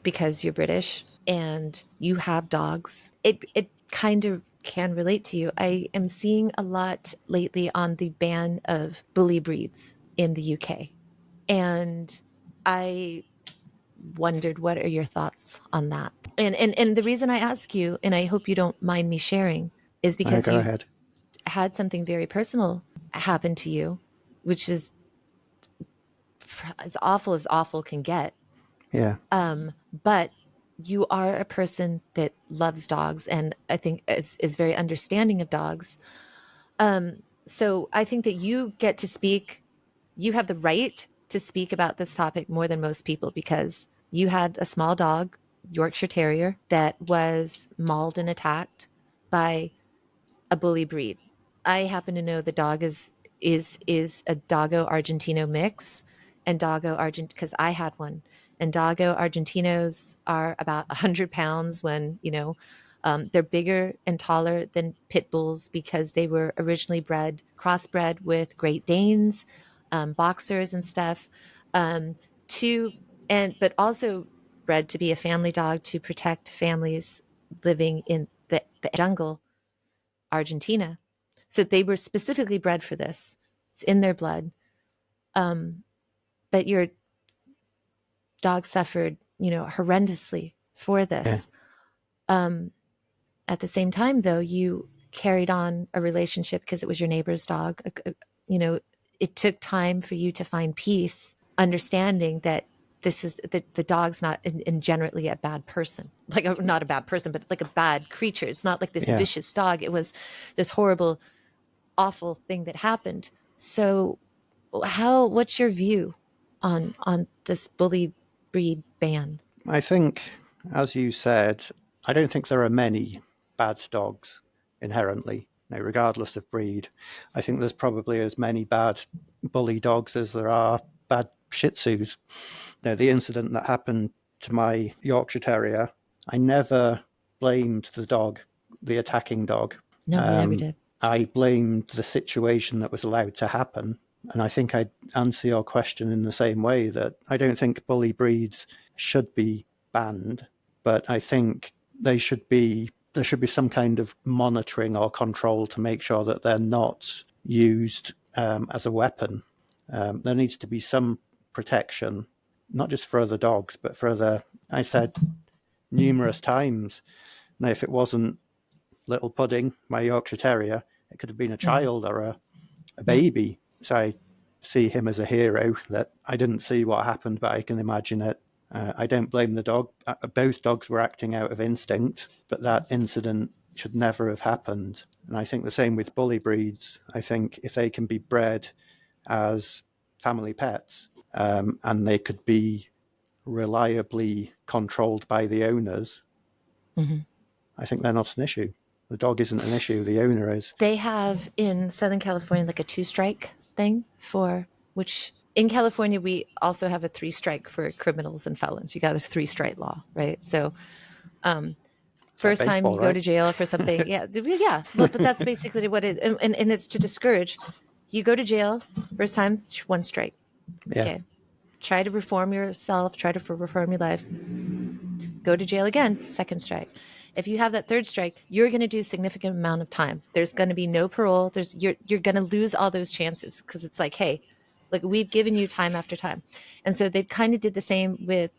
because you're British and you have dogs. It kind of can relate to you. I am seeing a lot lately on the ban of bully breeds in the UK. And I wondered, what are your thoughts on that? And the reason I ask you, and I hope you don't mind me sharing, is I because go you ahead. had something very personal happen to you, which is as awful can get. Yeah. But you are a person that loves dogs and I think is very understanding of dogs. So I think that you get to speak, you have the right to speak about this topic more than most people because you had a small dog, Yorkshire Terrier, that was mauled and attacked by a bully breed. I happen to know the dog is a Doggo Argentino mix, and Doggo Argent because I had one, and Doggo Argentinos are about 100 pounds when they're bigger and taller than pit bulls because they were originally crossbred with Great Danes, boxers and stuff, to but also bred to be a family dog to protect families living in the jungle, Argentina. So they were specifically bred for this. It's in their blood. Um, but your dog suffered, horrendously for Yeah. this. Um, at the same time, though, you carried on a relationship because it was your neighbor's dog. You know, it took time for you to find peace, understanding that this is that the dog's not generally a bad person, like not a bad person, but like a bad creature. It's not like this Yeah. vicious dog. It was this horrible, awful thing that happened. So, what's your view on this bully breed ban? I think, as you said, I don't think there are many bad dogs inherently, regardless of breed. I think there's probably as many bad bully dogs as there are bad Shih Tzus. The incident that happened to my Yorkshire Terrier, I never blamed the dog, the attacking dog. No, we never did. I blamed the situation that was allowed to happen. And I think I'd answer your question in the same way that I don't think bully breeds should be banned, but I think there should be some kind of monitoring or control to make sure that they're not used as a weapon. There needs to be some protection, not just for other dogs, but for other. I said numerous times. Now, if it wasn't Little Pudding, my Yorkshire Terrier, it could have been a child or a baby. So I see him as a hero that I didn't see what happened, but I can imagine it. I don't blame the dog. Both dogs were acting out of instinct, but that incident should never have happened. And I think the same with bully breeds. I think if they can be bred as family pets, and they could be reliably controlled by the owners, I think they're not an issue. The dog isn't an issue, the owner is. They have in Southern California like a 2-strike thing for which in California we also have a 3-strike for criminals and felons. You got a 3-strike law, right? So first time baseball, you go to right? jail for something, yeah. Well, but that's basically what it and it's to discourage. You go to jail first time, 1 strike. Yeah. Okay. Try to reform yourself, try to reform your life. Go to jail again, 2nd strike. If you have that 3rd strike, you're going to do a significant amount of time. There's going to be no parole. You're going to lose all those chances because it's like, hey, like we've given you time after time. And so they've kind of did the same with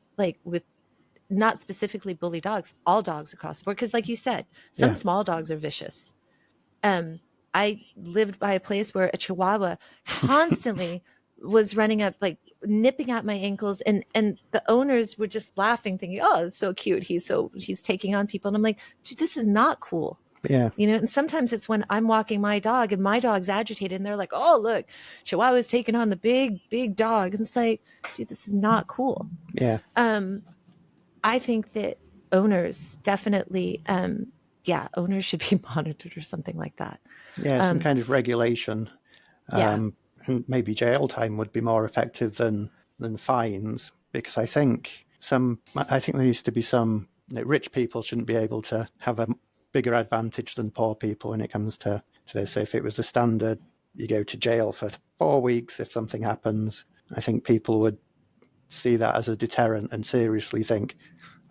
not specifically bully dogs, all dogs across the board. Because like you said, some Yeah. small dogs are vicious. I lived by a place where a Chihuahua constantly was running up, like nipping at my ankles, and the owners were just laughing, thinking, "Oh, it's so cute. He's taking on people." And I'm like, "This is not cool." Yeah. And sometimes it's when I'm walking my dog and my dog's agitated and they're like, "Oh, look, Chihuahua's taking on the big dog." And it's like, dude, this is not cool. Yeah. I think that owners definitely, owners should be monitored or something like that. Yeah. Some Um, kind of regulation. yeah, And maybe jail time would be more effective than fines, because I think there needs to be some that rich people shouldn't be able to have a bigger advantage than poor people when it comes to this. So if it was the standard, you go to jail for 4 weeks if something happens, I think people would see that as a deterrent and seriously think,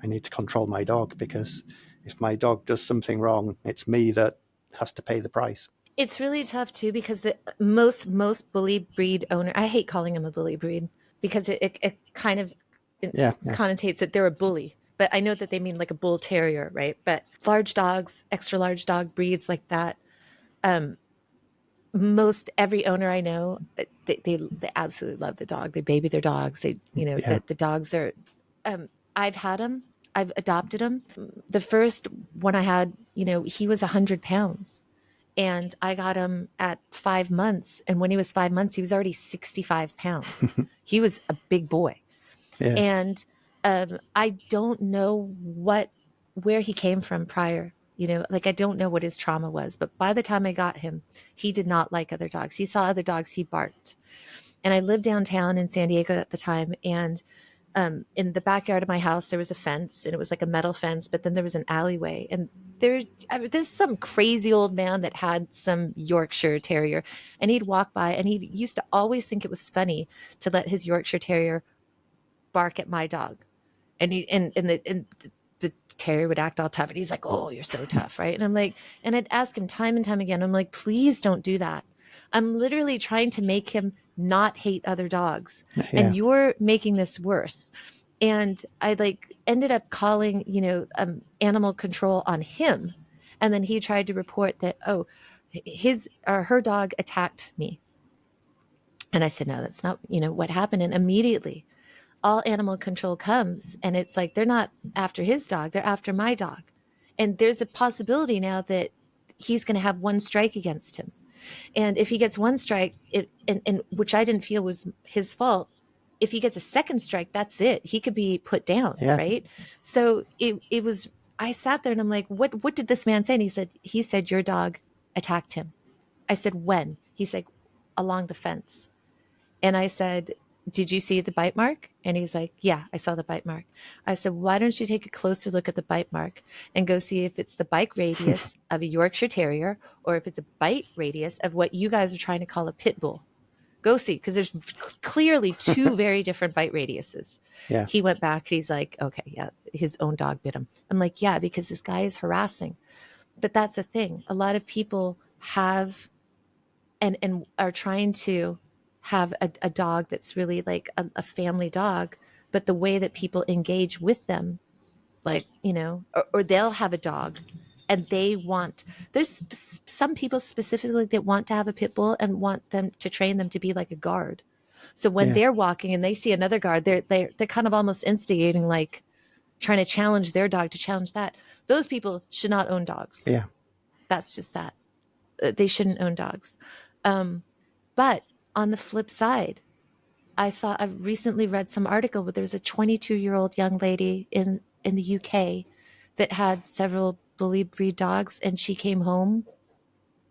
I need to control my dog, because if my dog does something wrong, it's me that has to pay the price. it's really tough too because the most bully breed owner, I hate calling them a bully breed because it kind of it Yeah, yeah, connotates that they're a bully. But I know that they mean like a bull terrier, right? But large dogs, extra large dog breeds like that, um, most every owner I know, they absolutely love the dog. They baby their dogs. yeah. The dogs are. I've had them. I've adopted them. The first one I had, he was 100 pounds, and I got him at 5 months. And when he was 5 months, he was already 65 pounds. He was a big boy, Yeah, and I don't know where he came from prior. Like I don't know what his trauma was, but by the time I got him, he did not like other dogs. He saw other dogs, he barked. And I lived downtown in San Diego at the time, and in the backyard of my house there was a fence, and it was like a metal fence, but then there was an alleyway, and there's some crazy old man that had some Yorkshire Terrier, and he'd walk by, and he used to always think it was funny to let his Yorkshire Terrier bark at my dog, and the terrier would act all tough, and he's like, "Oh, you're so tough," right? And I'm like, and I'd ask him time and time again, I'm like, "Please don't do that. I'm literally trying to make him not hate other dogs, and yeah, you're making this worse." And I like ended up calling, animal control on him, and then he tried to report that, oh, his or her dog attacked me. And I said, "No, that's not, what happened." And immediately all animal control comes, and it's like they're not after his dog, they're after my dog. And there's a possibility now that he's going to have one strike against him. And if he gets one strike, and which I didn't feel was his fault, if he gets a second strike, that's it. He could be put down, yeah, right? So it was. I sat there and I'm like, what did this man say? And he said your dog attacked him. I said, when? He said, along the fence. And I said, did you see the bite mark? And he's like, yeah, I saw the bite mark. I said, why don't you take a closer look at the bite mark and go see if it's the bite radius of a Yorkshire Terrier or if it's a bite radius of what you guys are trying to call a pit bull. Go see, because there's clearly two very different bite radiuses. yeah, He went back and he's like, okay, yeah, his own dog bit him. I'm like, yeah, because this guy is harassing. But that's the thing. A lot of people have and are trying to have a dog that's really like a family dog, but the way that people engage with them, like, or they'll have a dog and there's some people specifically that want to have a pit bull and want them to train them to be like a guard. So when yeah, they're walking and they see another guard, they're kind of almost instigating, like trying to challenge their dog to challenge that. Those people should not own dogs. yeah. That's just that. They shouldn't own dogs. Um, but on the flip side, I recently read some article where there's a 22-year-old young lady in the UK that had several bully breed dogs, and she came home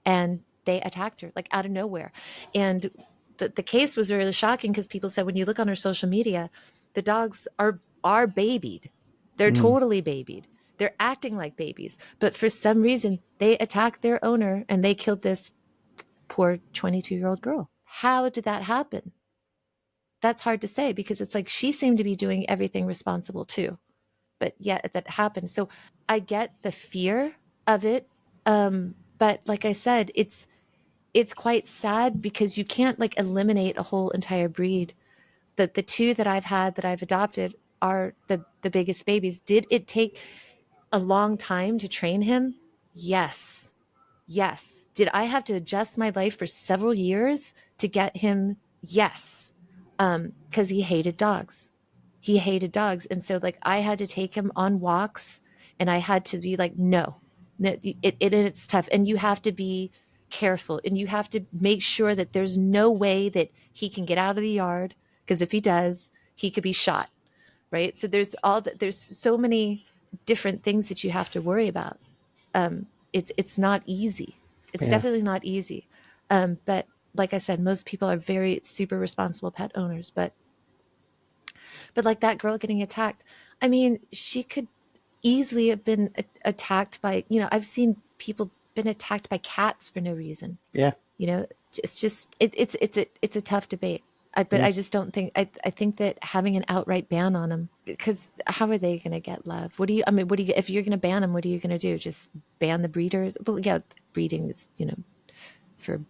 and they attacked her like out of nowhere. And the case was really shocking because people said when you look on her social media, the dogs are babied. They're Mm, totally babied. They're acting like babies, but for some reason they attacked their owner and they killed this poor 22-year-old girl. How did that happen? That's hard to say because it's like she seemed to be doing everything responsible too, but yet that happened. So I get the fear of it, but like I said, it's quite sad because you can't like eliminate a whole entire breed. The two that I've had that I've adopted are the biggest babies. Did it take a long time to train him? Yes. Yes. Did I have to adjust my life for several years to get him? Yes. Because he hated dogs. He hated dogs. And so, like, I had to take him on walks and I had to be like, no, it's tough. And you have to be careful and you have to make sure that there's no way that he can get out of the yard. Because if he does, he could be shot. Right. So there's so many different things that you have to worry about. It's not easy. It's Yeah, definitely not easy. But like I said, most people are very super responsible pet owners. But like that girl getting attacked, I mean, she could easily have been attacked by, I've seen people been attacked by cats for no reason. yeah, You know, it's just it's a tough debate. But yeah, I just don't think I think that having an outright ban on them, because how are they going to get love? What do you if you're going to ban them? What are you going to do? Just ban the breeders? Well, yeah, breeding is for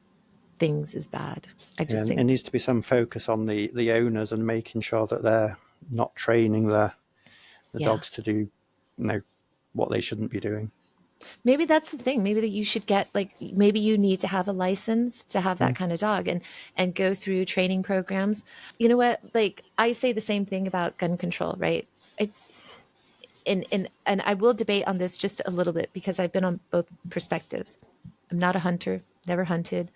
things is bad. I yeah. just And it think needs to be some focus on the owners and making sure that they're not training the yeah. dogs to do, what they shouldn't be doing. Maybe that's the thing. Maybe that you should get like maybe you need to have a license to have that Mm, kind of dog and go through training programs. You know what? Like I say the same thing about gun control, right? I, and I will debate on this just a little bit because I've been on both perspectives. I'm not a hunter, never hunted.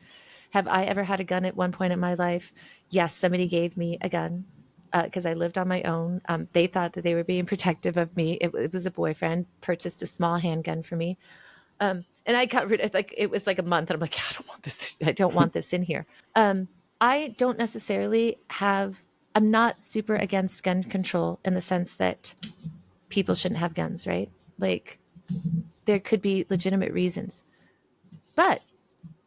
Have I ever had a gun at one point in my life? Yes, somebody gave me a gun because I lived on my own. They thought that they were being protective of me. It was a boyfriend purchased a small handgun for me, and I got rid of like it was like a month, and I'm like, I don't want this. I don't want this in here. I don't necessarily have. I'm not super against gun control in the sense that people shouldn't have guns, right? Like there could be legitimate reasons, but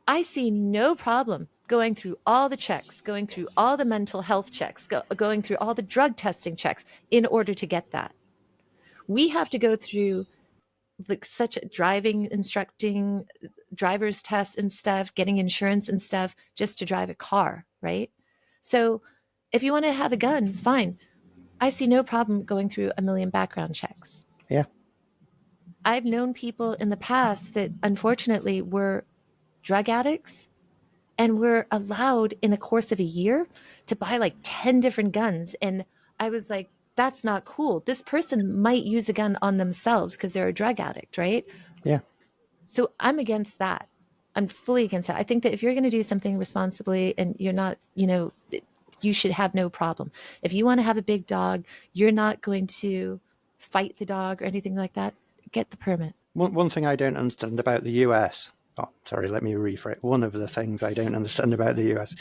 I see no problem going through all the checks, going through all the mental health checks, going through all the drug testing checks in order to get that. We have to go through like such driving, instructing, driver's tests and stuff, getting insurance and stuff just to drive a car, right? So if you want to have a gun, fine. I see no problem going through a million background checks. yeah, I've known people in the past that unfortunately were drug addicts and were allowed in the course of a year to buy like 10 different guns. And I was like, that's not cool. This person might use a gun on themselves because they're a drug addict, right? yeah. So I'm against that. I'm fully against that. I think that if you're going to do something responsibly and you're not, you should have no problem. If you want to have a big dog, you're not going to fight the dog or anything like that. Get the permit. One thing I don't understand about the US. Oh, sorry, let me rephrase. One of the things I don't understand about the US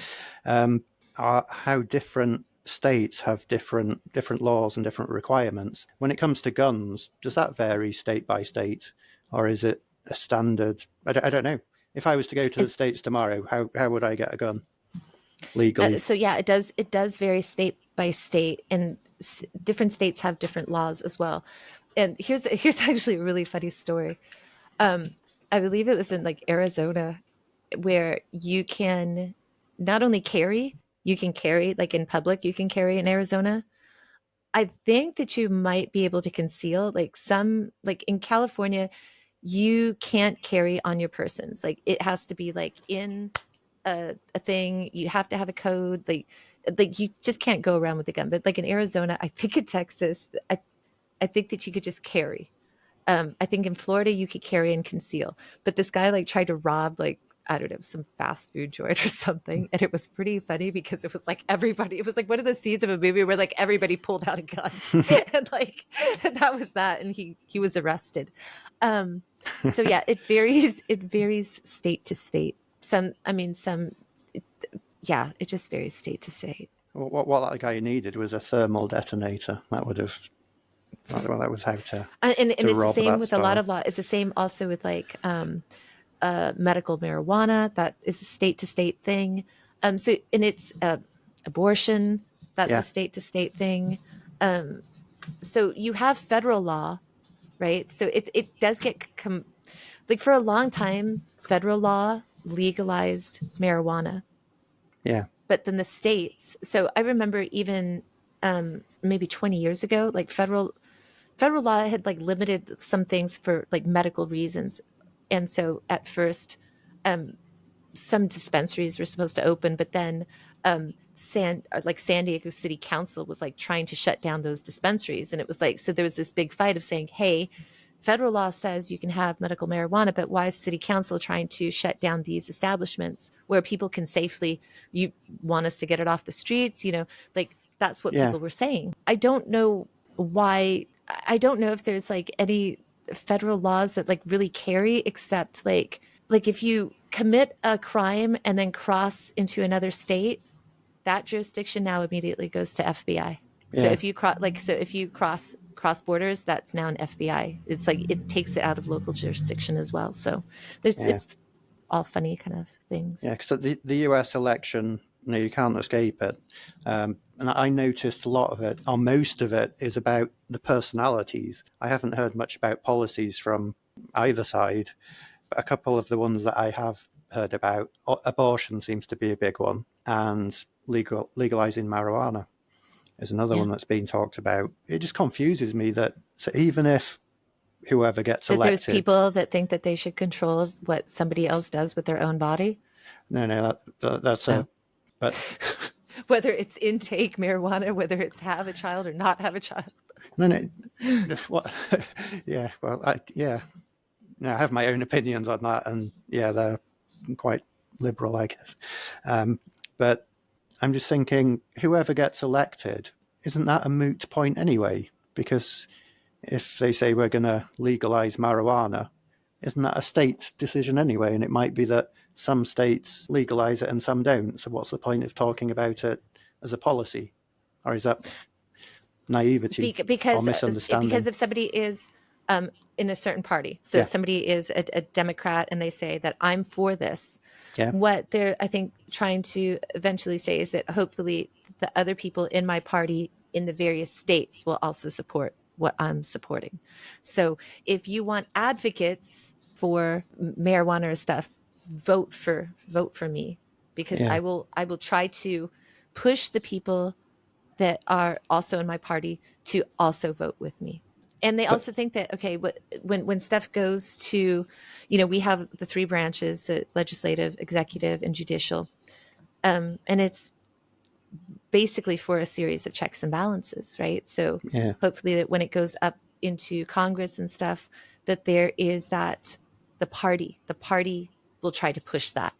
are how different states have different laws and different requirements. When it comes to guns, does that vary state by state, or is it a standard? I don't know. If I was to go to the It, States tomorrow, how would I get a gun legally? so yeah, it does vary state by state, and different states have different laws as well. And here's actually a really funny story. Um, I believe it was in like Arizona where you can not only carry, you can carry like in public, you can carry in Arizona. I think that you might be able to conceal like some like in California, you can't carry on your persons. Like it has to be like in a thing. You have to have a code. Like you just can't go around with a gun. But like in Arizona, I think in Texas, I think that you could just carry. I think in Florida you could carry and conceal, but this guy like tried to rob like I don't know some fast food joint or something, and it was pretty funny because it was like everybody. It was like one of the scenes of a movie where like everybody pulled out a gun, and like and that was that, and he was arrested. Um, so yeah, it varies. It varies state to state. Some, yeah, it just varies state to state. What that guy needed was a thermal detonator. That would have. Well, that was how And to it's the rob same that with a lot style. of law. It's the same also with like medical marijuana. That is a state to state thing. So and it's abortion. That's a Yeah, state to state thing. So you have federal law, right? So it does get like for a long time, federal law legalized marijuana, yeah, but then the states. So I remember even maybe 20 years ago, like federal law had like limited some things for like medical reasons. And so at first some dispensaries were supposed to open, but then San Diego City Council was like trying to shut down those dispensaries. And it was like, so there was this big fight of saying, hey, federal law says you can have medical marijuana, but why is city council trying to shut down these establishments where people can safely, you want us to get it off the streets, like that's what Yeah. people were saying. I don't know why. I don't know if there's like any federal laws that like really carry, except like if you commit a crime and then cross into another state, that jurisdiction now immediately goes to FBI. So Yeah. if you cross borders, that's now an FBI. It's like it takes it out of local jurisdiction as well. So it's all funny kind of things. Yeah, because the US election, you can't escape it. And I noticed a lot of it, or most of it, is about the personalities. I haven't heard much about policies from either side. But a couple of the ones that I have heard about, abortion seems to be a big one, and legalizing marijuana is another one that's being talked about. It just confuses me that so even if whoever gets elected, there's people that think that they should control what somebody else does with their own body. No, that's but whether it's intake marijuana, whether it's have a child or not have a child. No, what? Yeah, well, I have my own opinions on that, and they're quite liberal, I guess. But I'm just thinking, whoever gets elected, isn't that a moot point anyway? Because if they say we're going to legalize marijuana, isn't that a state decision anyway? And it might be that some states legalize it and some don't. So what's the point of talking about it as a policy? Or is that naivety or misunderstanding? Because if somebody is in a certain party, so if somebody is a Democrat and they say that I'm for this, what they're, I think, trying to eventually say is that hopefully the other people in my party in the various states will also support what I'm supporting. So if you want advocates for marijuana or stuff, vote for me, because I will try to push the people that are also in my party to also vote with me. And they also think that, okay, when stuff goes to, we have the three branches, legislative, executive, and judicial. And it's basically for a series of checks and balances, right? So hopefully that when it goes up into Congress and stuff, that there is that the party will try to push that.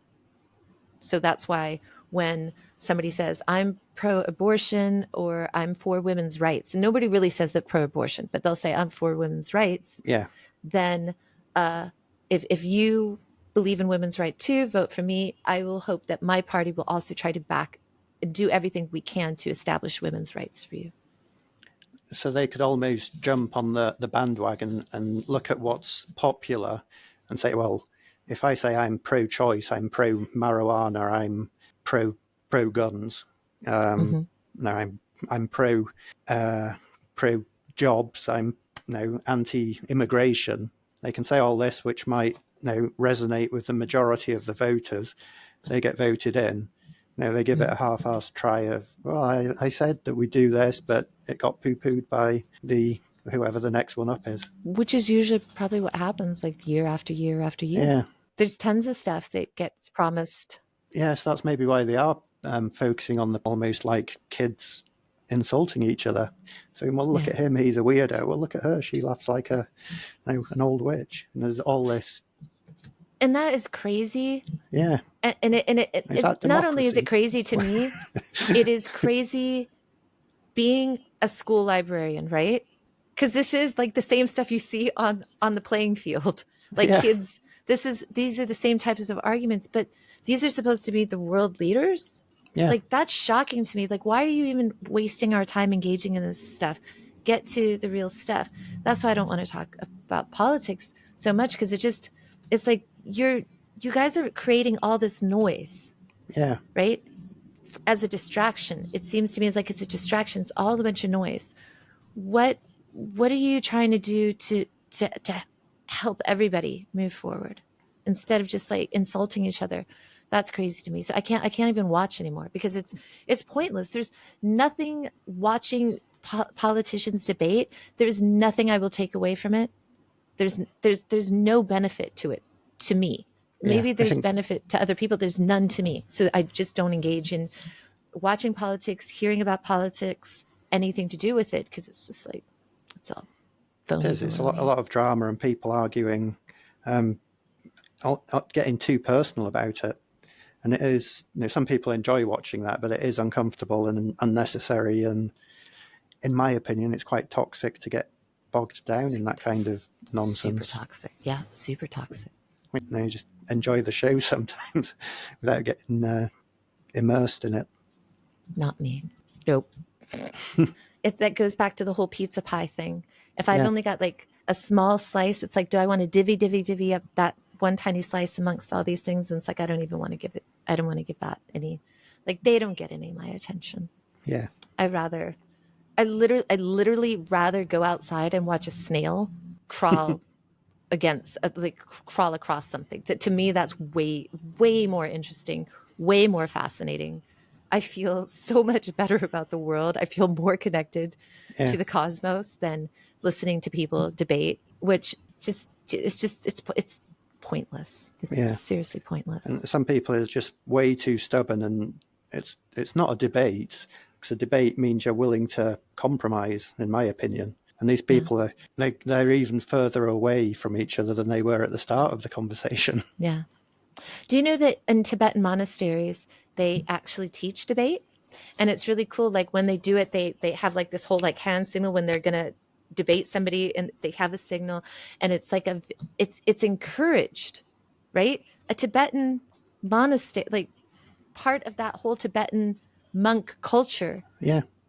So that's why when somebody says, I'm pro-abortion or I'm for women's rights, and nobody really says that pro-abortion, but they'll say, I'm for women's rights. Yeah. Then if you believe in women's right too, vote for me. I will hope that my party will also try to back and do everything we can to establish women's rights for you. So they could almost jump on the bandwagon and look at what's popular and say, well, if I say I'm pro-choice, I'm pro-marijuana, I'm pro-guns, no, I'm pro-jobs, I'm anti-immigration. They can say all this, which might resonate with the majority of the voters. They get voted in. They give it a half-assed try of, well, I said that we do this, but it got poo-pooed by whoever the next one up is. Which is usually probably what happens, like year after year after year. Yeah. There's tons of stuff that gets promised. Yes, that's maybe why they are focusing on the almost like kids insulting each other. So, well, look at him, he's a weirdo. Well, look at her, she laughs like an old witch. And there's all this. And that is crazy. Yeah. And it not only is it crazy to me, it is crazy being a school librarian, right? Because this is like the same stuff you see on the playing field. Like kids, these are the same types of arguments, but these are supposed to be the world leaders. Yeah. Like that's shocking to me. Like, why are you even wasting our time engaging in this stuff? Get to the real stuff. That's why I don't want to talk about politics so much, because it's like you guys are creating all this noise. Yeah. Right? As a distraction. It seems to me like it's a distraction. It's all a bunch of noise. What are you trying to do to help everybody move forward instead of just like insulting each other? That's crazy to me. So I can't even watch anymore because it's pointless. There's nothing watching politicians debate. There's nothing I will take away from it. There's no benefit to it to me. Maybe I there's think benefit to other people. There's none to me. So I just don't engage in watching politics, hearing about politics, anything to do with it, because it's just like, it's all it phony is. It's a baloney. lot of drama and people arguing, getting too personal about it. And it is, some people enjoy watching that, but it is uncomfortable and unnecessary. And in my opinion, it's quite toxic to get bogged down in that kind of nonsense. Super toxic. Yeah, super toxic. You just enjoy the show sometimes without getting immersed in it. Not me. Nope. That goes back to the whole pizza pie thing. If I've Yeah. only got like a small slice, it's like, do I want to divvy up that one tiny slice amongst all these things? And it's like, I don't even want to give it, I don't want to give that any, like, they don't get any of my attention. Yeah. I literally rather go outside and watch a snail crawl crawl across something. To me, that's way more interesting, way more fascinating. I feel so much better about the world. I feel more connected to the cosmos than listening to people debate, which it's pointless. It's just seriously pointless. And some people are just way too stubborn, and it's not a debate, because a debate means you're willing to compromise, in my opinion. And these people they're even further away from each other than they were at the start of the conversation. Yeah. Do you know that in Tibetan monasteries, they actually teach debate? And it's really cool. Like when they do it, they have like this whole like hand signal when they're going to debate somebody, and they have a signal, and it's like it's encouraged, right? A Tibetan monastery, like part of that whole Tibetan monk culture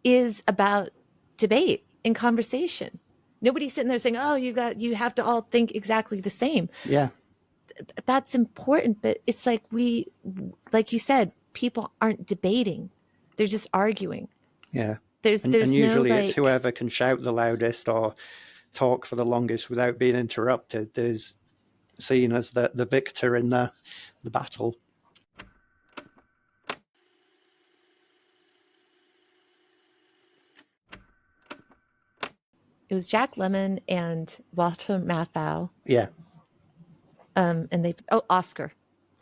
is about debate and conversation. Nobody's sitting there saying, oh, you have to all think exactly the same. Yeah. That's important, but it's like like you said, people aren't debating. They're just arguing. Yeah. There's usually no, it's like, whoever can shout the loudest or talk for the longest without being interrupted is seen as the victor in the battle. it was Jack Lemmon and Walter Matthau. Yeah. And Oscar.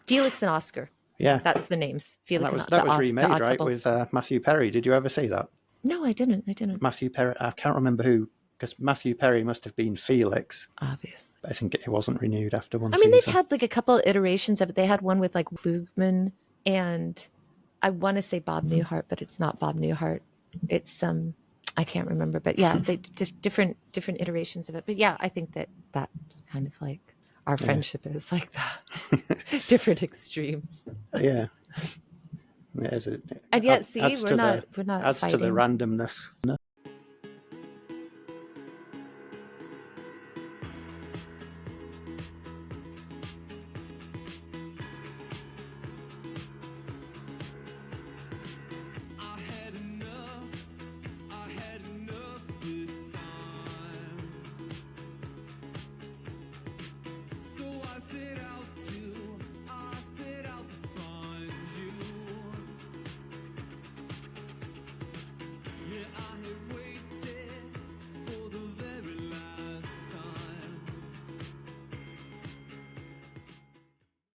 Felix and Oscar. Yeah. That's the names. Felix that was remade, right, with Matthew Perry. Did you ever see that? No, I didn't. Matthew Perry, I can't remember who, because Matthew Perry must have been Felix. Obviously. But I think it wasn't renewed after one season. They've had like a couple iterations of it. They had one with like Flugman, and I want to say Bob Newhart, but it's not Bob Newhart. It's I can't remember, but yeah, they just different iterations of it. But yeah, I think that's kind of like our friendship is like that. Different extremes. Yeah. And yet, see, we're not adds fighting. to the randomness.